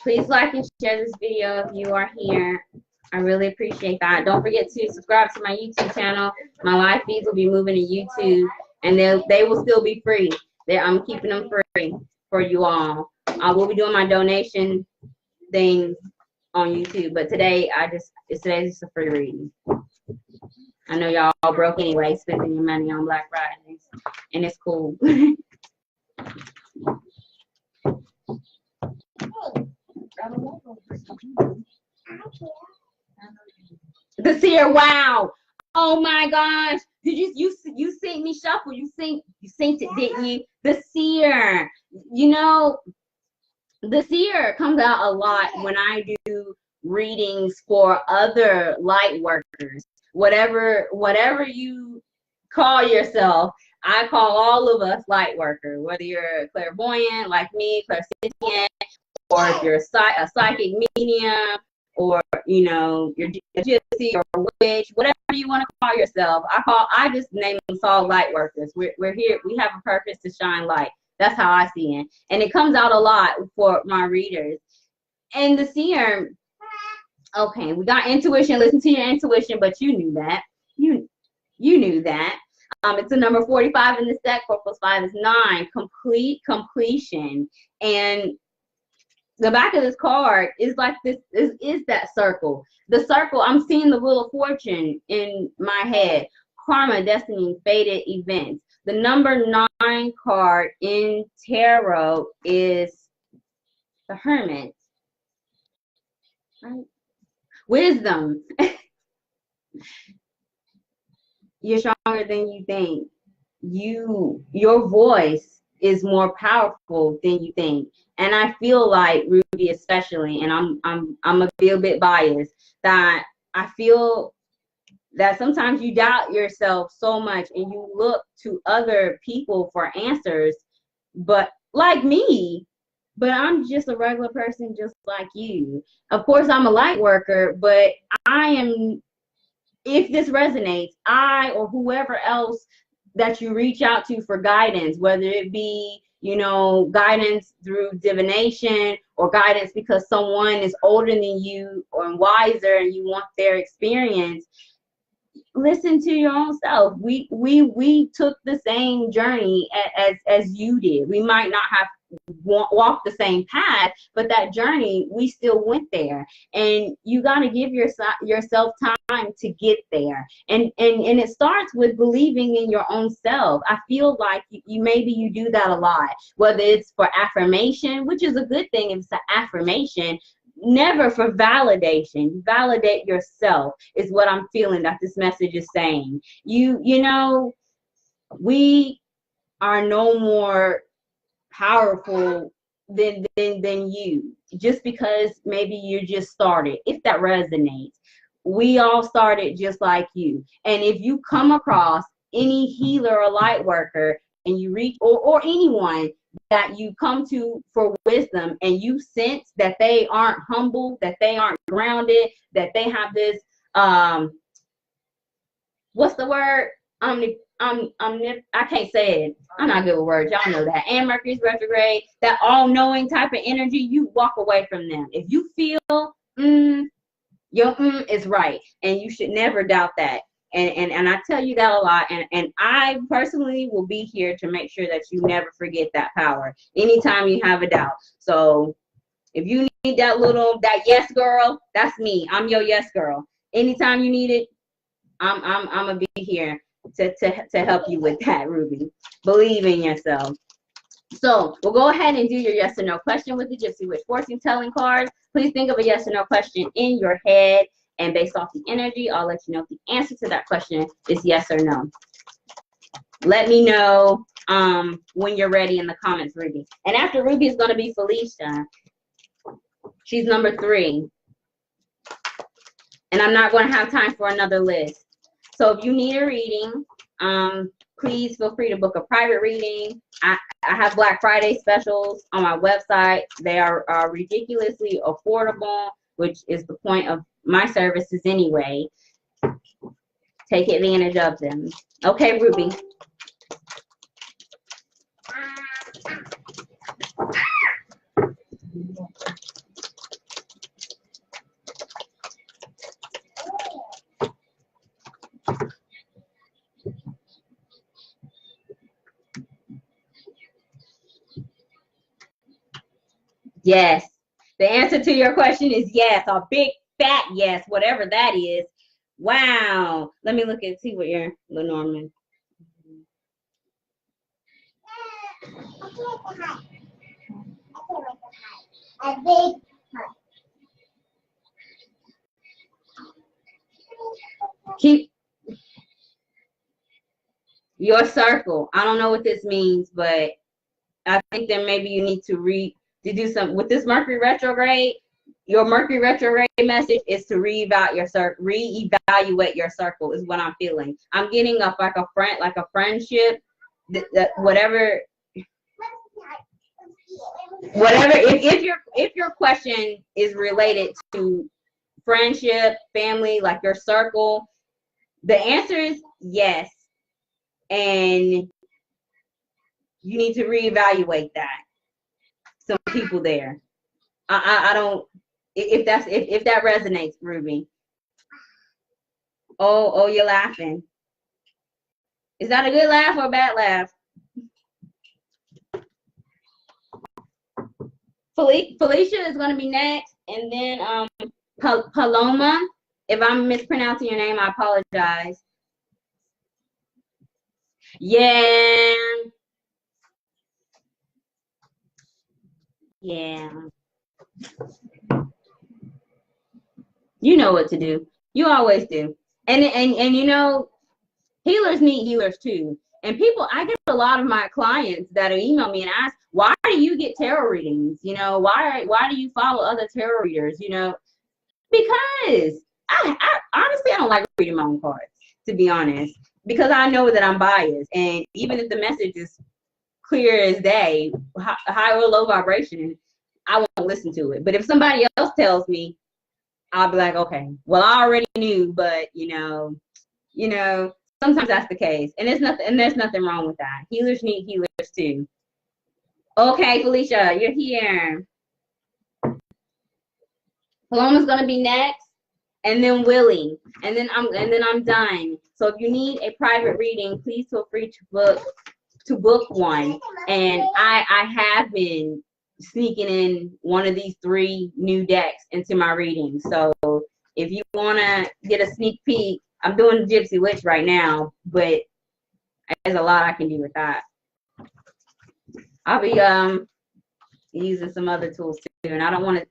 Please like and share this video if you are here. I really appreciate that. Don't forget to subscribe to my YouTube channel. My live feeds will be moving to YouTube, and they will still be free. I'm keeping them free for you all. I will be doing my donation things on YouTube, but today today's just a free reading. I know y'all broke anyway, spending your money on Black Friday, and it's cool. The Seer, wow. Oh my gosh. Did you seen me shuffle? You synced it, didn't you? The Seer. You know, the Seer comes out a lot when I do readings for other light workers. Whatever you call yourself, I call all of us light workers, whether you're clairvoyant like me, clairsentient, or if you're a psychic medium, or you're a gypsy or witch, whatever you want to call yourself. I just name them all light workers. We're here. We have a purpose to shine light. That's how I see it, and it comes out a lot for my readers. And the Seer. Okay, we got intuition. Listen to your intuition, but you knew that. You knew that. It's a number 45 in this deck. 4 + 5 is 9. Completion. And the back of this card is like this is that circle. The circle, I'm seeing the Wheel of Fortune in my head. Karma, destiny, fated events. The number 9 card in tarot is the Hermit. Right? Wisdom. You're stronger than you think. Your voice is more powerful than you think. And I feel like, Ruby especially, and I'm a little bit biased, that I feel that sometimes you doubt yourself so much and you look to other people for answers, but like me, but I'm just a regular person just like you. Of course, I'm a light worker, but I am, if this resonates, I or whoever else that you reach out to for guidance, whether it be, guidance through divination or guidance because someone is older than you or wiser and you want their experience, listen to your own self. We took the same journey as you did. We might not have walked the same path, but that journey, we still went there. And you got to give yourself time to get there. And it starts with believing in your own self. I feel like maybe you do that a lot, whether it's for affirmation, which is a good thing if it's an affirmation. Never for validation. Validate yourself is what I'm feeling that this message is saying. We are no more powerful than you, just because maybe you just started. If that resonates, we all started just like you. And if you come across any healer or light worker and you reach, or anyone that you come to for wisdom, and you sense that they aren't humble, that they aren't grounded, that they have this what's the word? I can't say it. I'm not good with words. Y'all know that. And Mercury's retrograde, that all-knowing type of energy, you walk away from them. If you feel your is right, and you should never doubt that. And I tell you that a lot, and I personally will be here to make sure that you never forget that power anytime you have a doubt. So if you need that yes girl, that's me. I'm your yes girl. Anytime you need it, I'm gonna be here to help you with that, Ruby. Believe in yourself. So we'll go ahead and do your yes or no question with the Gypsy Witch fortune telling cards. Please think of a yes or no question in your head, and based off the energy, I'll let you know if the answer to that question is yes or no. Let me know when you're ready in the comments, Ruby. And after Ruby is going to be Felicia. She's number 3. And I'm not going to have time for another list. So if you need a reading, please feel free to book a private reading. I have Black Friday specials on my website. They are ridiculously affordable, which is the point of my services anyway. Take advantage of them. Okay, Ruby. Yes. The answer to your question is yes. A big fat yes, whatever that is. Wow. Let me look and see what you're, Lenormand. A big keep your circle. I don't know what this means, but I think that maybe you need to do something with this Mercury retrograde. Your Mercury retrograde message is to reevaluate your circle is what I'm feeling. I'm getting up like a friendship, whatever. If your question is related to friendship, family, like your circle, the answer is yes, and you need to reevaluate that. Some people there. I don't. If that resonates, Ruby. Oh, you're laughing. Is that a good laugh or a bad laugh? Felicia is going to be next, and then Paloma. If I'm mispronouncing your name, I apologize. Yeah. Yeah. You know what to do. You always do. And you know, healers need healers too. And people, I get a lot of my clients that email me and ask, why do you get tarot readings? You know, why do you follow other tarot readers? You know, because I honestly, I don't like reading my own cards, to be honest, because I know that I'm biased. And even if the message is clear as day, high or low vibration, I won't listen to it. But if somebody else tells me, I'll be like, okay, well, I already knew, but you know, sometimes that's the case, and there's nothing wrong with that. Healers need healers too. Okay, Felicia, you're here. Paloma's gonna be next, and then Willie, and then I'm done. So if you need a private reading, please feel free to book one. And I have been sneaking in one of these 3 new decks into my reading. So if you want to get a sneak peek, I'm doing Gypsy Witch right now, but there's a lot I can do with that. I'll be using some other tools too, and I don't want to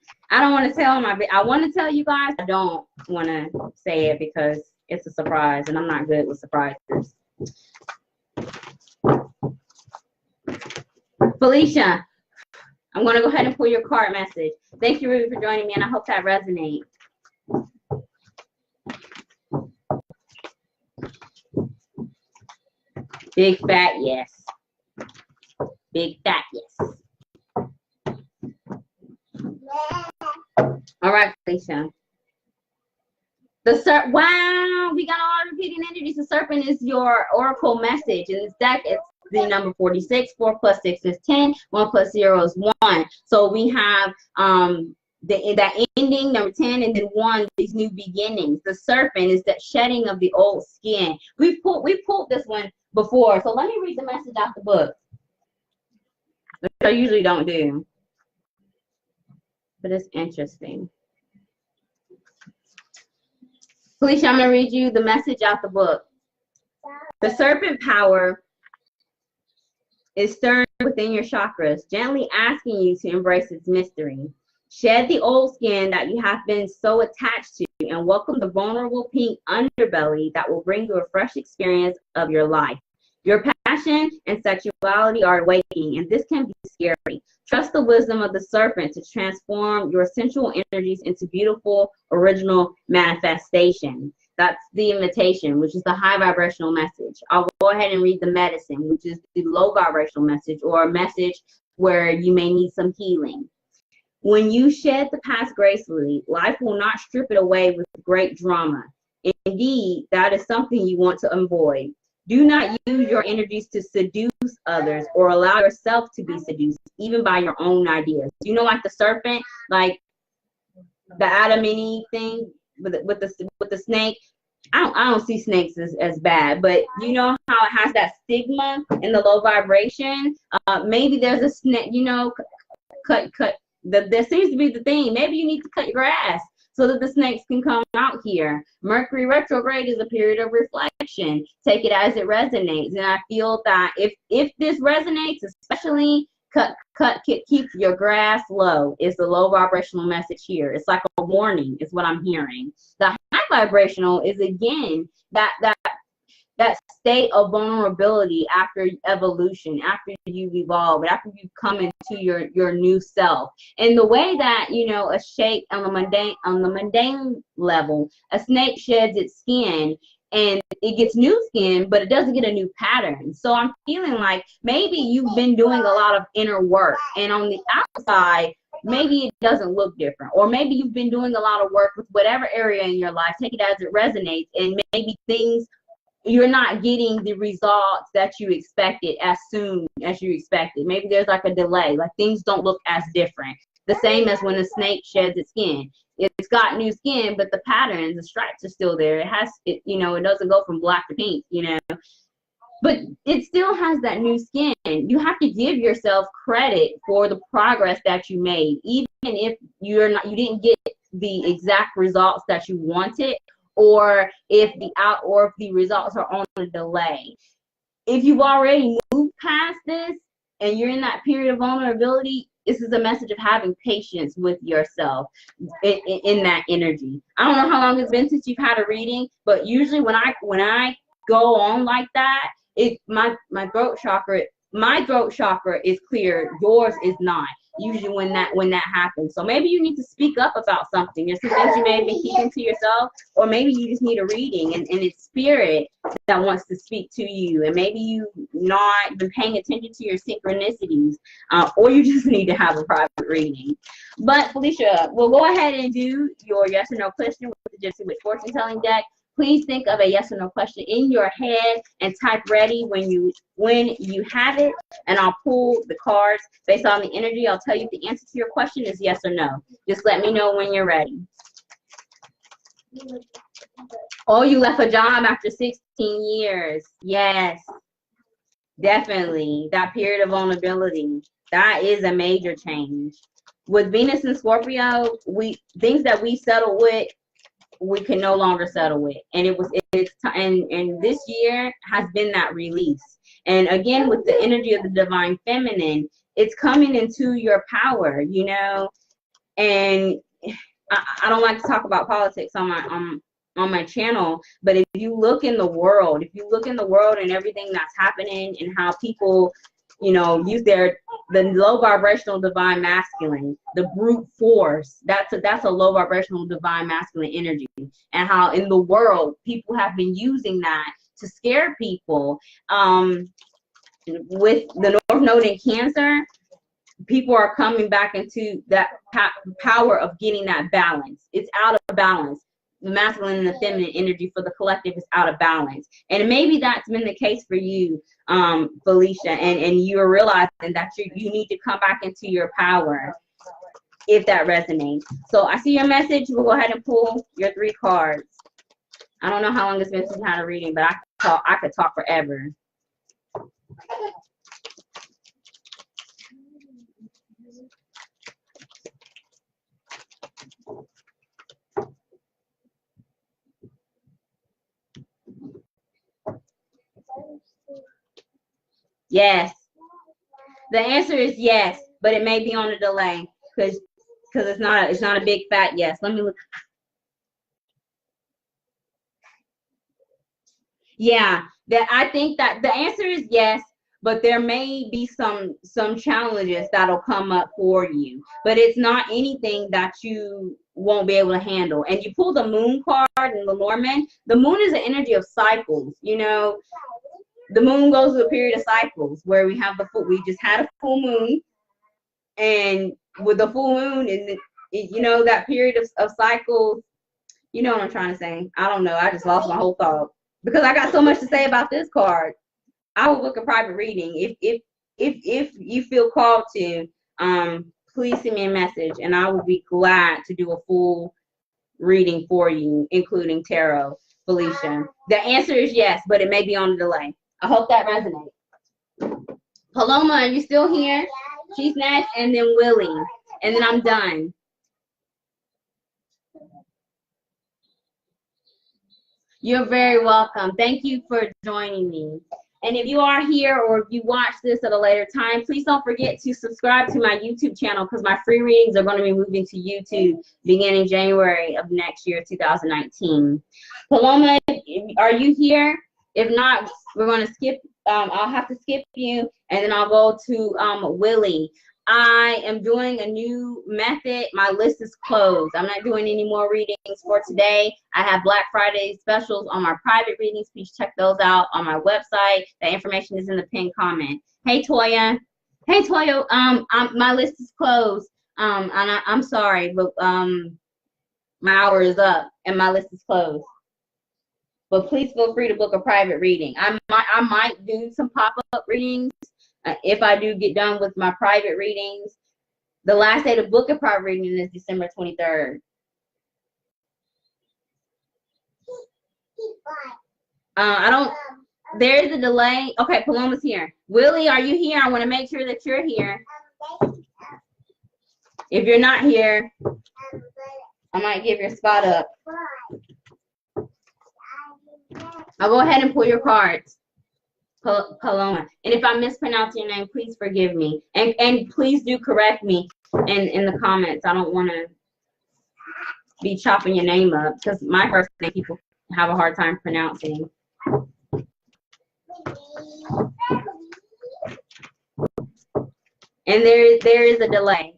tell them. I want to tell you guys. I don't want to say it because it's a surprise, and I'm not good with surprises. Felicia, I'm going to go ahead and pull your card message. Thank you, Ruby, for joining me, and I hope that resonates. Big fat yes. Big fat yes. All right, Felicia. Wow, we got all repeating energies. The serpent is your oracle message. In this deck, it's the number 46. 4 plus 6 is 10. 1 plus 0 is 1. So we have that ending, number 10, and then 1, these new beginnings. The serpent is that shedding of the old skin. We pulled this one before. So let me read the message out the book, which I usually don't do, but it's interesting. Felicia, I'm going to read you the message out the book. The serpent power is stirring within your chakras, gently asking you to embrace its mystery. Shed the old skin that you have been so attached to and welcome the vulnerable pink underbelly that will bring you a fresh experience of your life. Your passion and sexuality are awakening, and this can be scary. Trust the wisdom of the serpent to transform your sensual energies into beautiful, original manifestation. That's the invitation, which is the high vibrational message. I'll go ahead and read the medicine, which is the low vibrational message, or a message where you may need some healing. When you shed the past gracefully, life will not strip it away with great drama. Indeed, that is something you want to avoid. Do not use your energies to seduce others or allow yourself to be seduced, even by your own ideas. You know, like the serpent, like the Adam and Eve thing with the snake. I don't see snakes as bad, but you know how it has that stigma in the low vibration. Maybe there's a snake. You know, cut. There seems to be the thing. Maybe you need to cut your grass so that the snakes can come out here. Mercury retrograde is a period of reflection. Take it as it resonates, and I feel that if this resonates, especially keep your grass low is the low vibrational message here. It's like a warning is what I'm hearing. The high vibrational is again that state of vulnerability after evolution, after you've evolved, after you've come into your new self. And the way that, you know, a shape on the mundane level, a snake sheds its skin and it gets new skin, but it doesn't get a new pattern. So I'm feeling like maybe you've been doing a lot of inner work, and on the outside, maybe it doesn't look different. Or maybe you've been doing a lot of work with whatever area in your life, take it as it resonates, and maybe things, you're not getting the results that you expected as soon as you expected. Maybe there's like a delay, like things don't look as different. The same as when a snake sheds its skin. It's got new skin, but the patterns, the stripes are still there. You know, it doesn't go from black to pink, you know, but it still has that new skin. You have to give yourself credit for the progress that you made, even if you didn't get the exact results that you wanted, or if the results are on a delay. If you've already moved past this and you're in that period of vulnerability, this is a message of having patience with yourself in that energy. I don't know how long it's been since you've had a reading, but usually when I go on like that, my throat chakra is clear, yours is not. Usually when that happens. So maybe you need to speak up about something. There's some things you may have been keeping to yourself, or maybe you just need a reading and it's spirit that wants to speak to you, and maybe you've not been paying attention to your synchronicities, or you just need to have a private reading. But Felicia, we'll go ahead and do your yes or no question with the Gypsy Witch fortune telling deck. Please think of a yes or no question in your head and type ready when you have it, and I'll pull the cards based on the energy. I'll tell you if the answer to your question is yes or no. Just let me know when you're ready. Oh, you left a job after 16 years. Yes, definitely. That period of vulnerability, that is a major change. With Venus and Scorpio, things that we settle with, we can no longer settle with, and and this year has been that release. And again, with the energy of the divine feminine, it's coming into your power, you know. And I don't like to talk about politics on my channel, but if you look in the world and everything that's happening, and how people, you know, use the low vibrational divine masculine, the brute force, that's a low vibrational divine masculine energy, and how in the world people have been using that to scare people. With the North Node in Cancer, people are coming back into that power of getting that balance. It's out of balance. The masculine and the feminine energy for the collective is out of balance. And maybe that's been the case for you, Felicia, and you're realizing that you need to come back into your power, if that resonates. So I see your message. We'll go ahead and pull your 3 cards. I don't know how long it's been since you had a reading, but I could talk forever. Yes. The answer is yes, but it may be on a delay because it's not a big fat yes. Let me look. Yeah, that I think that the answer is yes, but there may be some challenges that'll come up for you. But it's not anything that you won't be able to handle. And you pull the moon card in Lenormand. The moon is an energy of cycles. You know, the moon goes through a period of cycles where we just had a full moon, and with the full moon and you know that period of cycles. You know what I'm trying to say? I don't know. I just lost my whole thought because I got so much to say about this card. I will book a private reading if you feel called to. Please send me a message, and I will be glad to do a full reading for you, including tarot, Felicia. The answer is yes, but it may be on a delay. I hope that resonates. Paloma, are you still here? She's next, and then Willie, and then I'm done. You're very welcome. Thank you for joining me. And if you are here or if you watch this at a later time, please don't forget to subscribe to my YouTube channel because my free readings are going to be moving to YouTube beginning January of next year, 2019. Paloma, are you here? If not, we're going to skip. I'll have to skip you, and then I'll go to Willie. I am doing a new method. My list is closed. I'm not doing any more readings for today. I have Black Friday specials on my private readings. Please check those out on my website. The information is in the pinned comment. Hey, Toya. Hey, Toya. My list is closed. And I'm sorry, but my hour is up and my list is closed. But please feel free to book a private reading. I might do some pop-up readings. If I do get done with my private readings. The last day to book a private reading is December 23rd. There is a delay. Okay, Paloma's here. Willie, are you here? I want to make sure that you're here. If you're not here, I might give your spot up. I'll go ahead and pull your cards. Paloma. And if I mispronounce your name, please forgive me. And please do correct me in the comments. I don't want to be chopping your name up because my first name people have a hard time pronouncing. And there is a delay.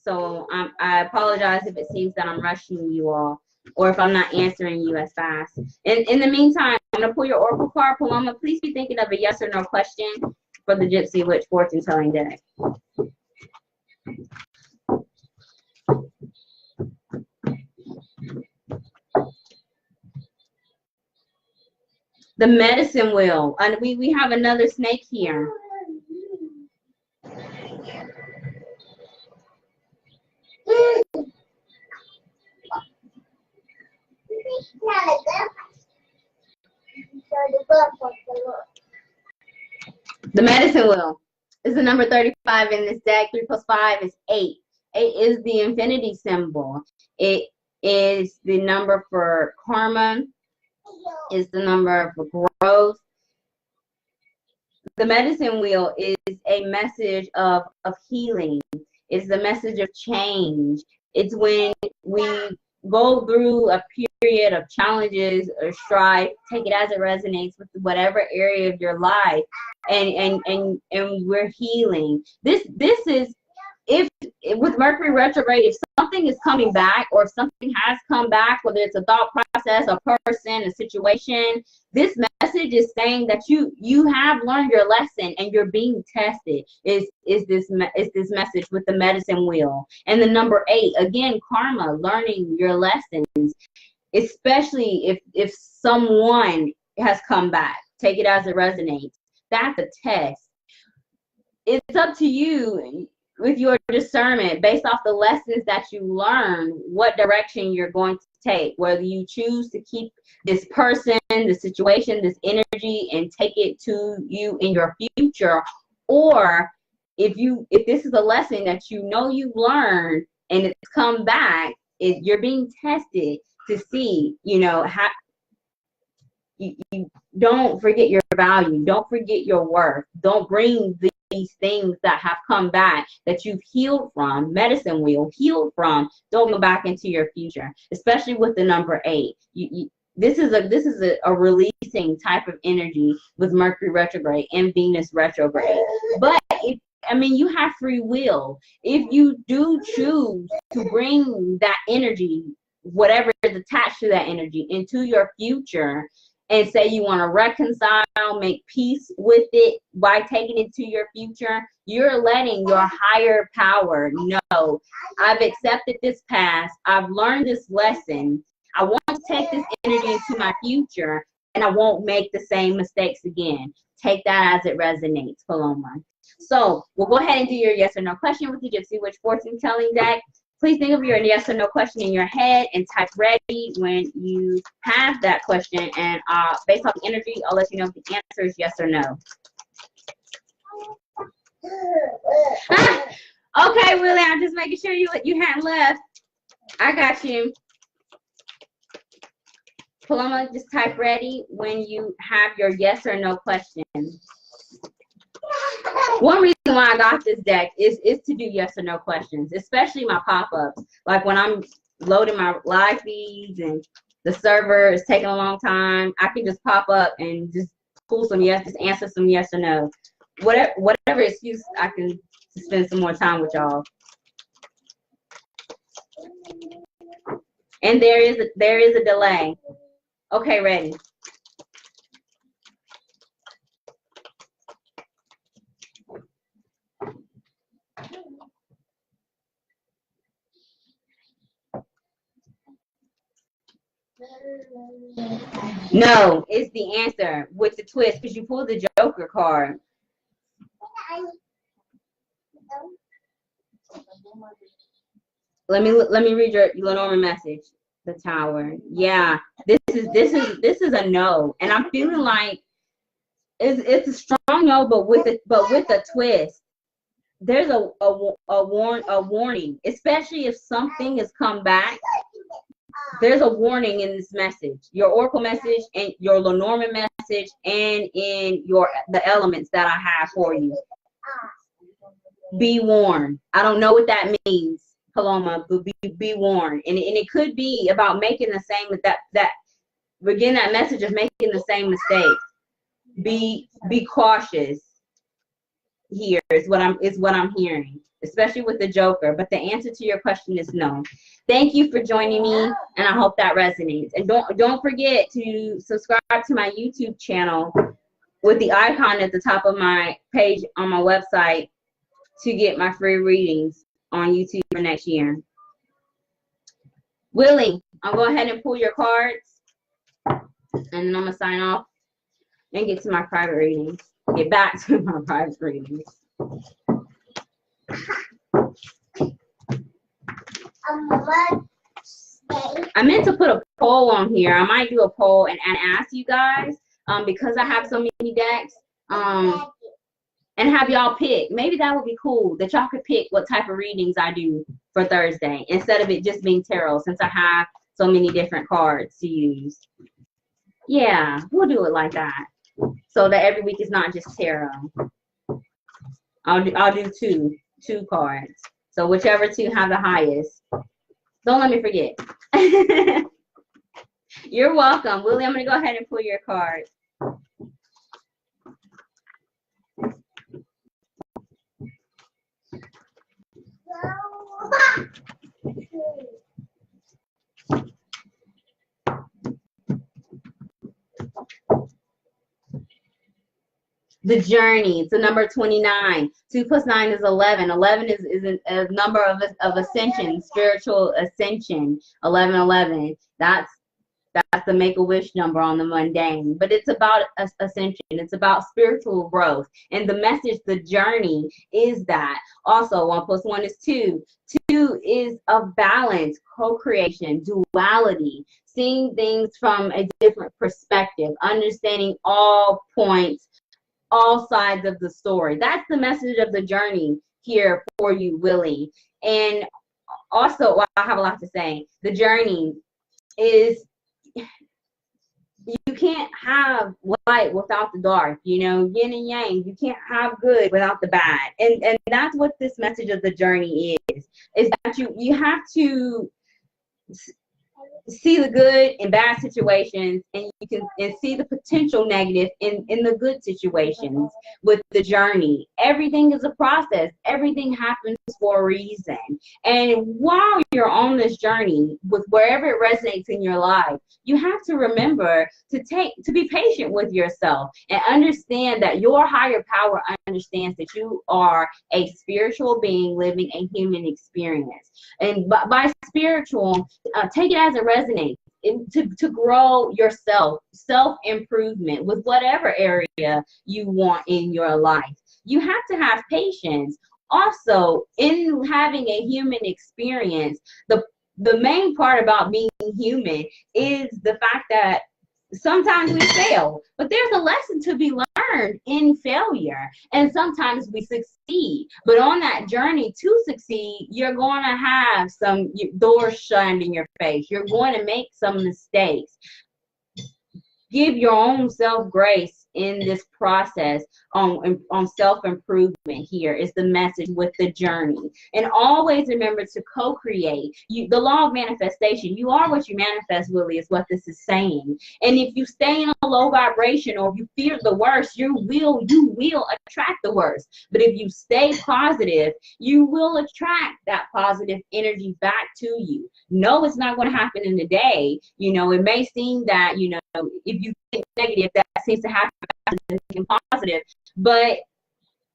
So I apologize if it seems that I'm rushing you all or if I'm not answering you as fast. In the meantime, I'm going to pull your oracle card, Paloma. Please be thinking of a yes or no question for the Gypsy Witch fortune telling deck. The medicine wheel. And we have another snake here. The medicine wheel is the number 35 in this deck. 3 + 5 is 8. 8 is the infinity symbol. It is the number for karma. It's the number for growth. The medicine wheel is a message of healing. It's the message of change. It's when we go through a period of challenges or strife, take it as it resonates with whatever area of your life, and we're healing. This is, if with Mercury retrograde, if something is coming back or if something has come back, whether it's a thought process, a person, a situation, this message is saying that you have learned your lesson and you're being tested. Is this message with the medicine wheel and the number 8 again? Karma, learning your lessons, especially if someone has come back. Take it as it resonates. That's a test. It's up to you with your discernment based off the lessons that you learn, what direction you're going to take, whether you choose to keep this person, the situation, this energy and take it to you in your future, or if this is a lesson that you know you've learned and it's come back, you're being tested to see, how you don't forget your value, don't forget your worth, don't bring these things that have come back that you've healed from, medicine wheel, healed from, don't go back into your future, especially with the number 8. This is a releasing type of energy with Mercury retrograde and Venus retrograde. But I mean, you have free will. If you do choose to bring that energy, whatever is attached to that energy, into your future, and say you want to reconcile, make peace with it by taking it to your future, you're letting your higher power know, I've accepted this past, I've learned this lesson, I want to take this energy into my future, and I won't make the same mistakes again. Take that as it resonates, Paloma. So we'll go ahead and do your yes or no question with the Gypsy Witch Fortune Telling deck. Please think of your yes or no question in your head and type ready when you have that question. And based off the energy, I'll let you know if the answer is yes or no. Okay, Willie, I'm just making sure you hadn't left. I got you. Paloma, just type ready when you have your yes or no question. One reason why I got this deck is to do yes or no questions, especially my pop-ups. Like when I'm loading my live feeds and the server is taking a long time, I can just pop up and just pull some yes, just answer some yes or no. Whatever excuse I can to spend some more time with y'all. And there is a delay. Okay, ready. No, it's the answer with the twist because you pulled the Joker card. Let me read your Lenormand message. The Tower. Yeah, this is a no, and I'm feeling like it's a strong no, but with a twist. There's a warning, especially if something has come back. There's a warning in this message, your Oracle message and your Lenormand message, and in the elements that I have for you. Be warned. I don't know what that means, Paloma, but be warned. And it could be about making the same that begin that message of making the same mistakes. Be cautious. Here is what I'm hearing, especially with the Joker. But the answer to your question is no. Thank you for joining me, and I hope that resonates. And don't forget to subscribe to my YouTube channel with the icon at the top of my page on my website to get my free readings on YouTube for next year. Willie, I'll go ahead and pull your cards, and then I'm gonna sign off and get to my private readings. Get back to my private readings. I meant to put a poll on here. I might do a poll and ask you guys, because I have so many decks, and have y'all pick. Maybe that would be cool, that y'all could pick what type of readings I do for Thursday instead of it just being tarot, since I have so many different cards to use. Yeah, we'll do it like that, so that every week is not just tarot. I'll do two cards. So whichever two have the highest. Don't let me forget. You're welcome. Willie, I'm going to go ahead and pull your card. The journey. It's a number 29. 2 plus 9 is 11. 11 is a number of ascension, spiritual ascension. 1111. That's the Make-A-Wish number on the mundane. But it's about ascension. It's about spiritual growth. And the message, the journey, is that. Also, 1 plus 1 is 2. 2 is of balance, co-creation, duality, seeing things from a different perspective, understanding all points, all sides of the story. That's the message of the journey here for you, Willie. And also, well, I have a lot to say. The journey is, you can't have light without the dark, you know, yin and yang. You can't have good without the bad. And that's what this message of the journey is that you have to see the good in bad situations, and you can and see the potential negative in the good situations with the journey. Everything is a process. Everything happens for a reason. And while you're on this journey with wherever it resonates in your life, you have to remember to be patient with yourself and understand that your higher power understands that you are a spiritual being living a human experience. And by spiritual, take it as it resonates. To grow yourself, self-improvement with whatever area you want in your life. You have to have patience. Also, in having a human experience, the main part about being human is the fact that sometimes we fail, but there's a lesson to be learned in failure. And sometimes we succeed. But on that journey to succeed, you're going to have some doors shined in your face. You're going to make some mistakes. Give your own self grace in this process on self-improvement. Here is the message with the journey. And always remember to co-create. The law of manifestation, you are what you manifest, Willie, is what this is saying. And if you stay in a low vibration, or if you fear the worst, you will attract the worst. But if you stay positive, you will attract that positive energy back to you. No, it's not going to happen in a day. You know, it may seem that, you know, if you think negative, that seems to happen thinking positive, but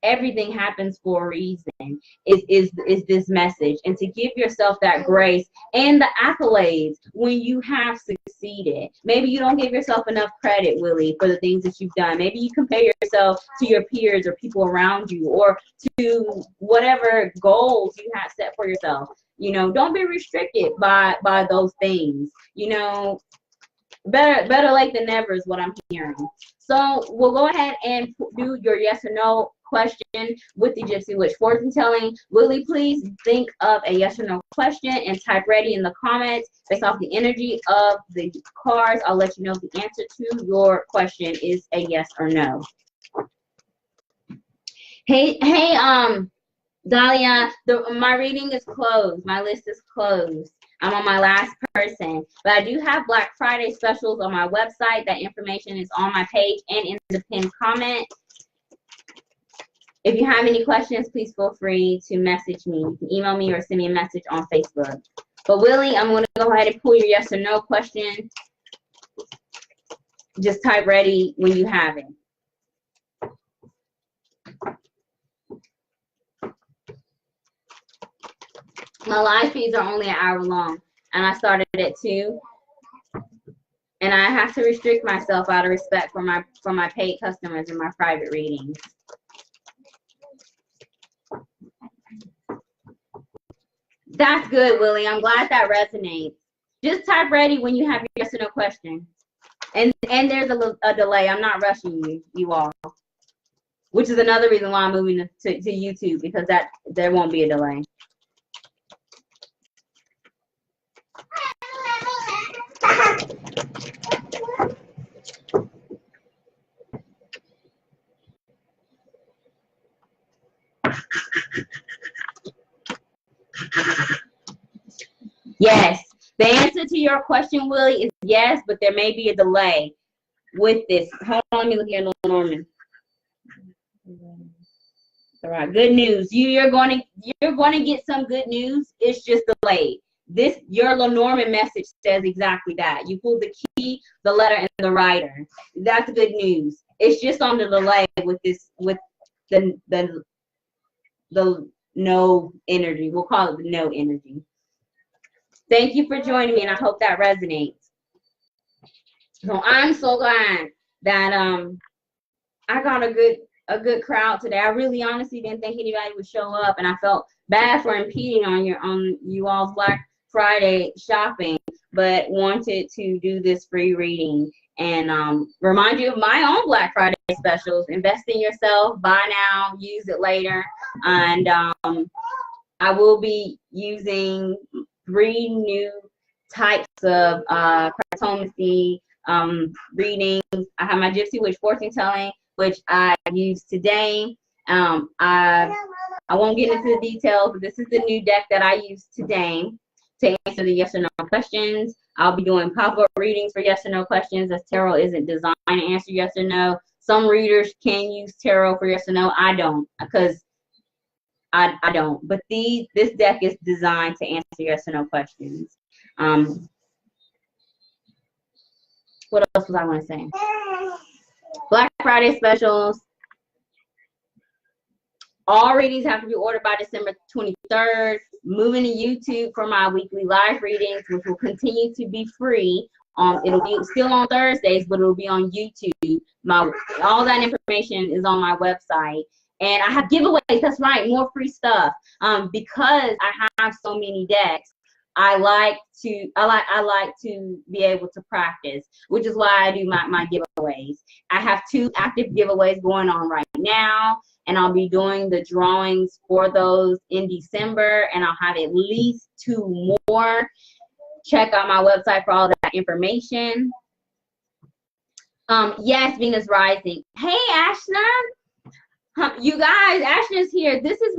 everything happens for a reason. Is this message, and to give yourself that grace and the accolades when you have succeeded. Maybe you don't give yourself enough credit, Willie, for the things that you've done. Maybe you compare yourself to your peers or people around you, or to whatever goals you have set for yourself. You know, don't be restricted by those things. You know, better late than never is what I'm hearing. So we'll go ahead and do your yes or no question with the Gypsy Witch fortune telling. Willie, please think of a yes or no question and type ready in the comments. Based off the energy of the cards, I'll let you know if the answer to your question is a yes or no. Hey, Dahlia, my reading is closed. My list is closed. I'm on my last person, but I do have Black Friday specials on my website. That information is on my page and in the pinned comment. If you have any questions, please feel free to message me. You can email me or send me a message on Facebook. But Willie, I'm going to go ahead and pull your yes or no question. Just type ready when you have it. My live feeds are only an hour long, and I started at 2. And I have to restrict myself out of respect for my paid customers in my private readings. That's good, Willie. I'm glad that resonates. Just type ready when you have your yes or no question. And there's a delay. I'm not rushing you all, which is another reason why I'm moving to YouTube, because there won't be a delay. Yes, the answer to your question, Willie, is yes, but there may be a delay with this. Hold on, let me look at Norman. All right, good news. You're going to get some good news. It's just delayed. Your Lenormand message says exactly that. You pulled the key, the letter, and the writer. That's good news. It's just on the delay with the no energy. We'll call it the no energy. Thank you for joining me, and I hope that resonates. So I'm so glad that I got a good crowd today. I really honestly didn't think anybody would show up, and I felt bad for impeding on you all's Black Friday shopping, but wanted to do this free reading and remind you of my own Black Friday specials. Invest in yourself, buy now, use it later. And I will be using 3 new types of cartomancy readings. I have my Gypsy Witch fortune telling, which I use today. I won't get into the details, but this is the new deck that I use today to answer the yes or no questions. I'll be doing pop-up readings for yes or no questions, as tarot isn't designed to answer yes or no. Some readers can use tarot for yes or no. I don't, because I don't. But this deck is designed to answer yes or no questions. What else was I going to say? Black Friday specials. All readings have to be ordered by December 23rd. Moving to YouTube for my weekly live readings, which will continue to be free. It'll be still on Thursdays, but it'll be on YouTube. All that information is on my website. And I have giveaways. That's right, more free stuff. Because I have so many decks, I like to be able to practice, which is why I do my giveaways. I have 2 active giveaways going on right now, and I'll be doing the drawings for those in December, and I'll have at least 2 more. Check out my website for all that information. Yes, Venus rising. Hey, Ashna. You guys, Ashna's here. This is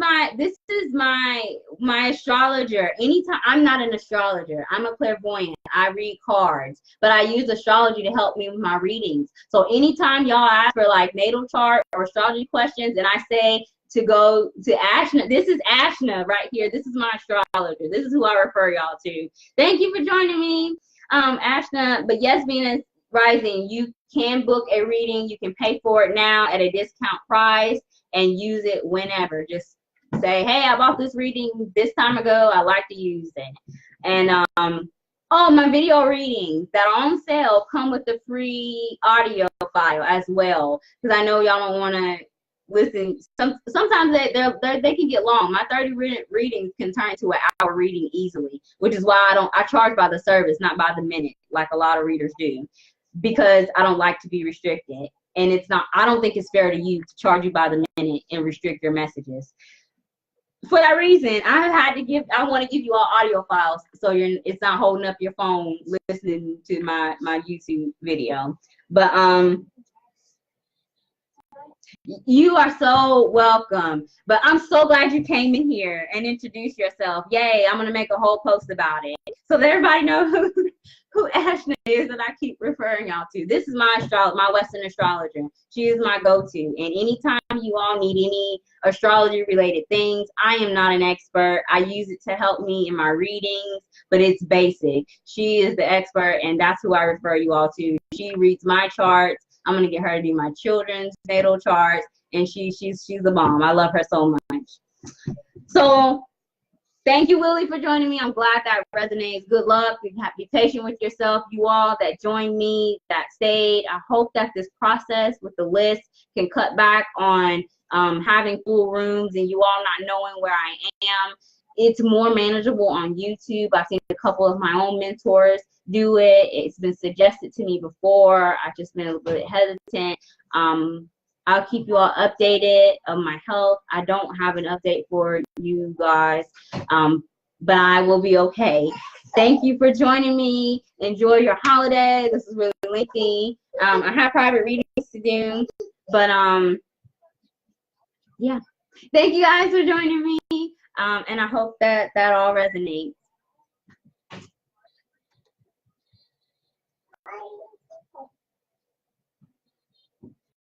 my astrologer. Anytime, I'm not an astrologer. I'm a clairvoyant. I read cards, but I use astrology to help me with my readings. So anytime y'all ask for like natal chart or astrology questions, and I say to go to Ashna, this is Ashna right here. This is my astrologer. This is who I refer y'all to. Thank you for joining me, Ashna. But yes, Venus rising, you can book a reading. You can pay for it now at a discount price and use it whenever. Just say, hey, I bought this reading this time ago. I like to use it. And oh, my video readings that are on sale come with the free audio file as well, because I know y'all don't want to listen. Sometimes they can get long. My 30-minute readings can turn into an hour reading easily, which is why I charge by the service, not by the minute, like a lot of readers do, because I don't like to be restricted. And I don't think it's fair to you to charge you by the minute and restrict your messages. For that reason, I want to give you all audio files, so it's not holding up your phone listening to my YouTube video. But you are so welcome. But I'm so glad you came in here and introduced yourself. Yay, I'm going to make a whole post about it so that everybody knows who Ashna is that I keep referring y'all to. This is my Western astrologer. She is my go-to. And anytime you all need any astrology related things, I am not an expert. I use it to help me in my readings, but it's basic. She is the expert, and that's who I refer you all to. She reads my charts. I'm going to get her to do my children's natal charts, and she's the bomb. I love her so much. So thank you, Willie, for joining me. I'm glad that resonates. Good luck. Be patient with yourself. You all that joined me, that stayed. I hope that this process with the list can cut back on having full rooms and you all not knowing where I am. It's more manageable on YouTube. I've seen a couple of my own mentors do it. It's been suggested to me before. I've just been a little bit hesitant. I'll keep you all updated on my health. I don't have an update for you guys, but I will be okay. Thank you for joining me. Enjoy your holiday. This is really lengthy. I have private readings to do, but yeah. Thank you guys for joining me, and I hope that all resonates.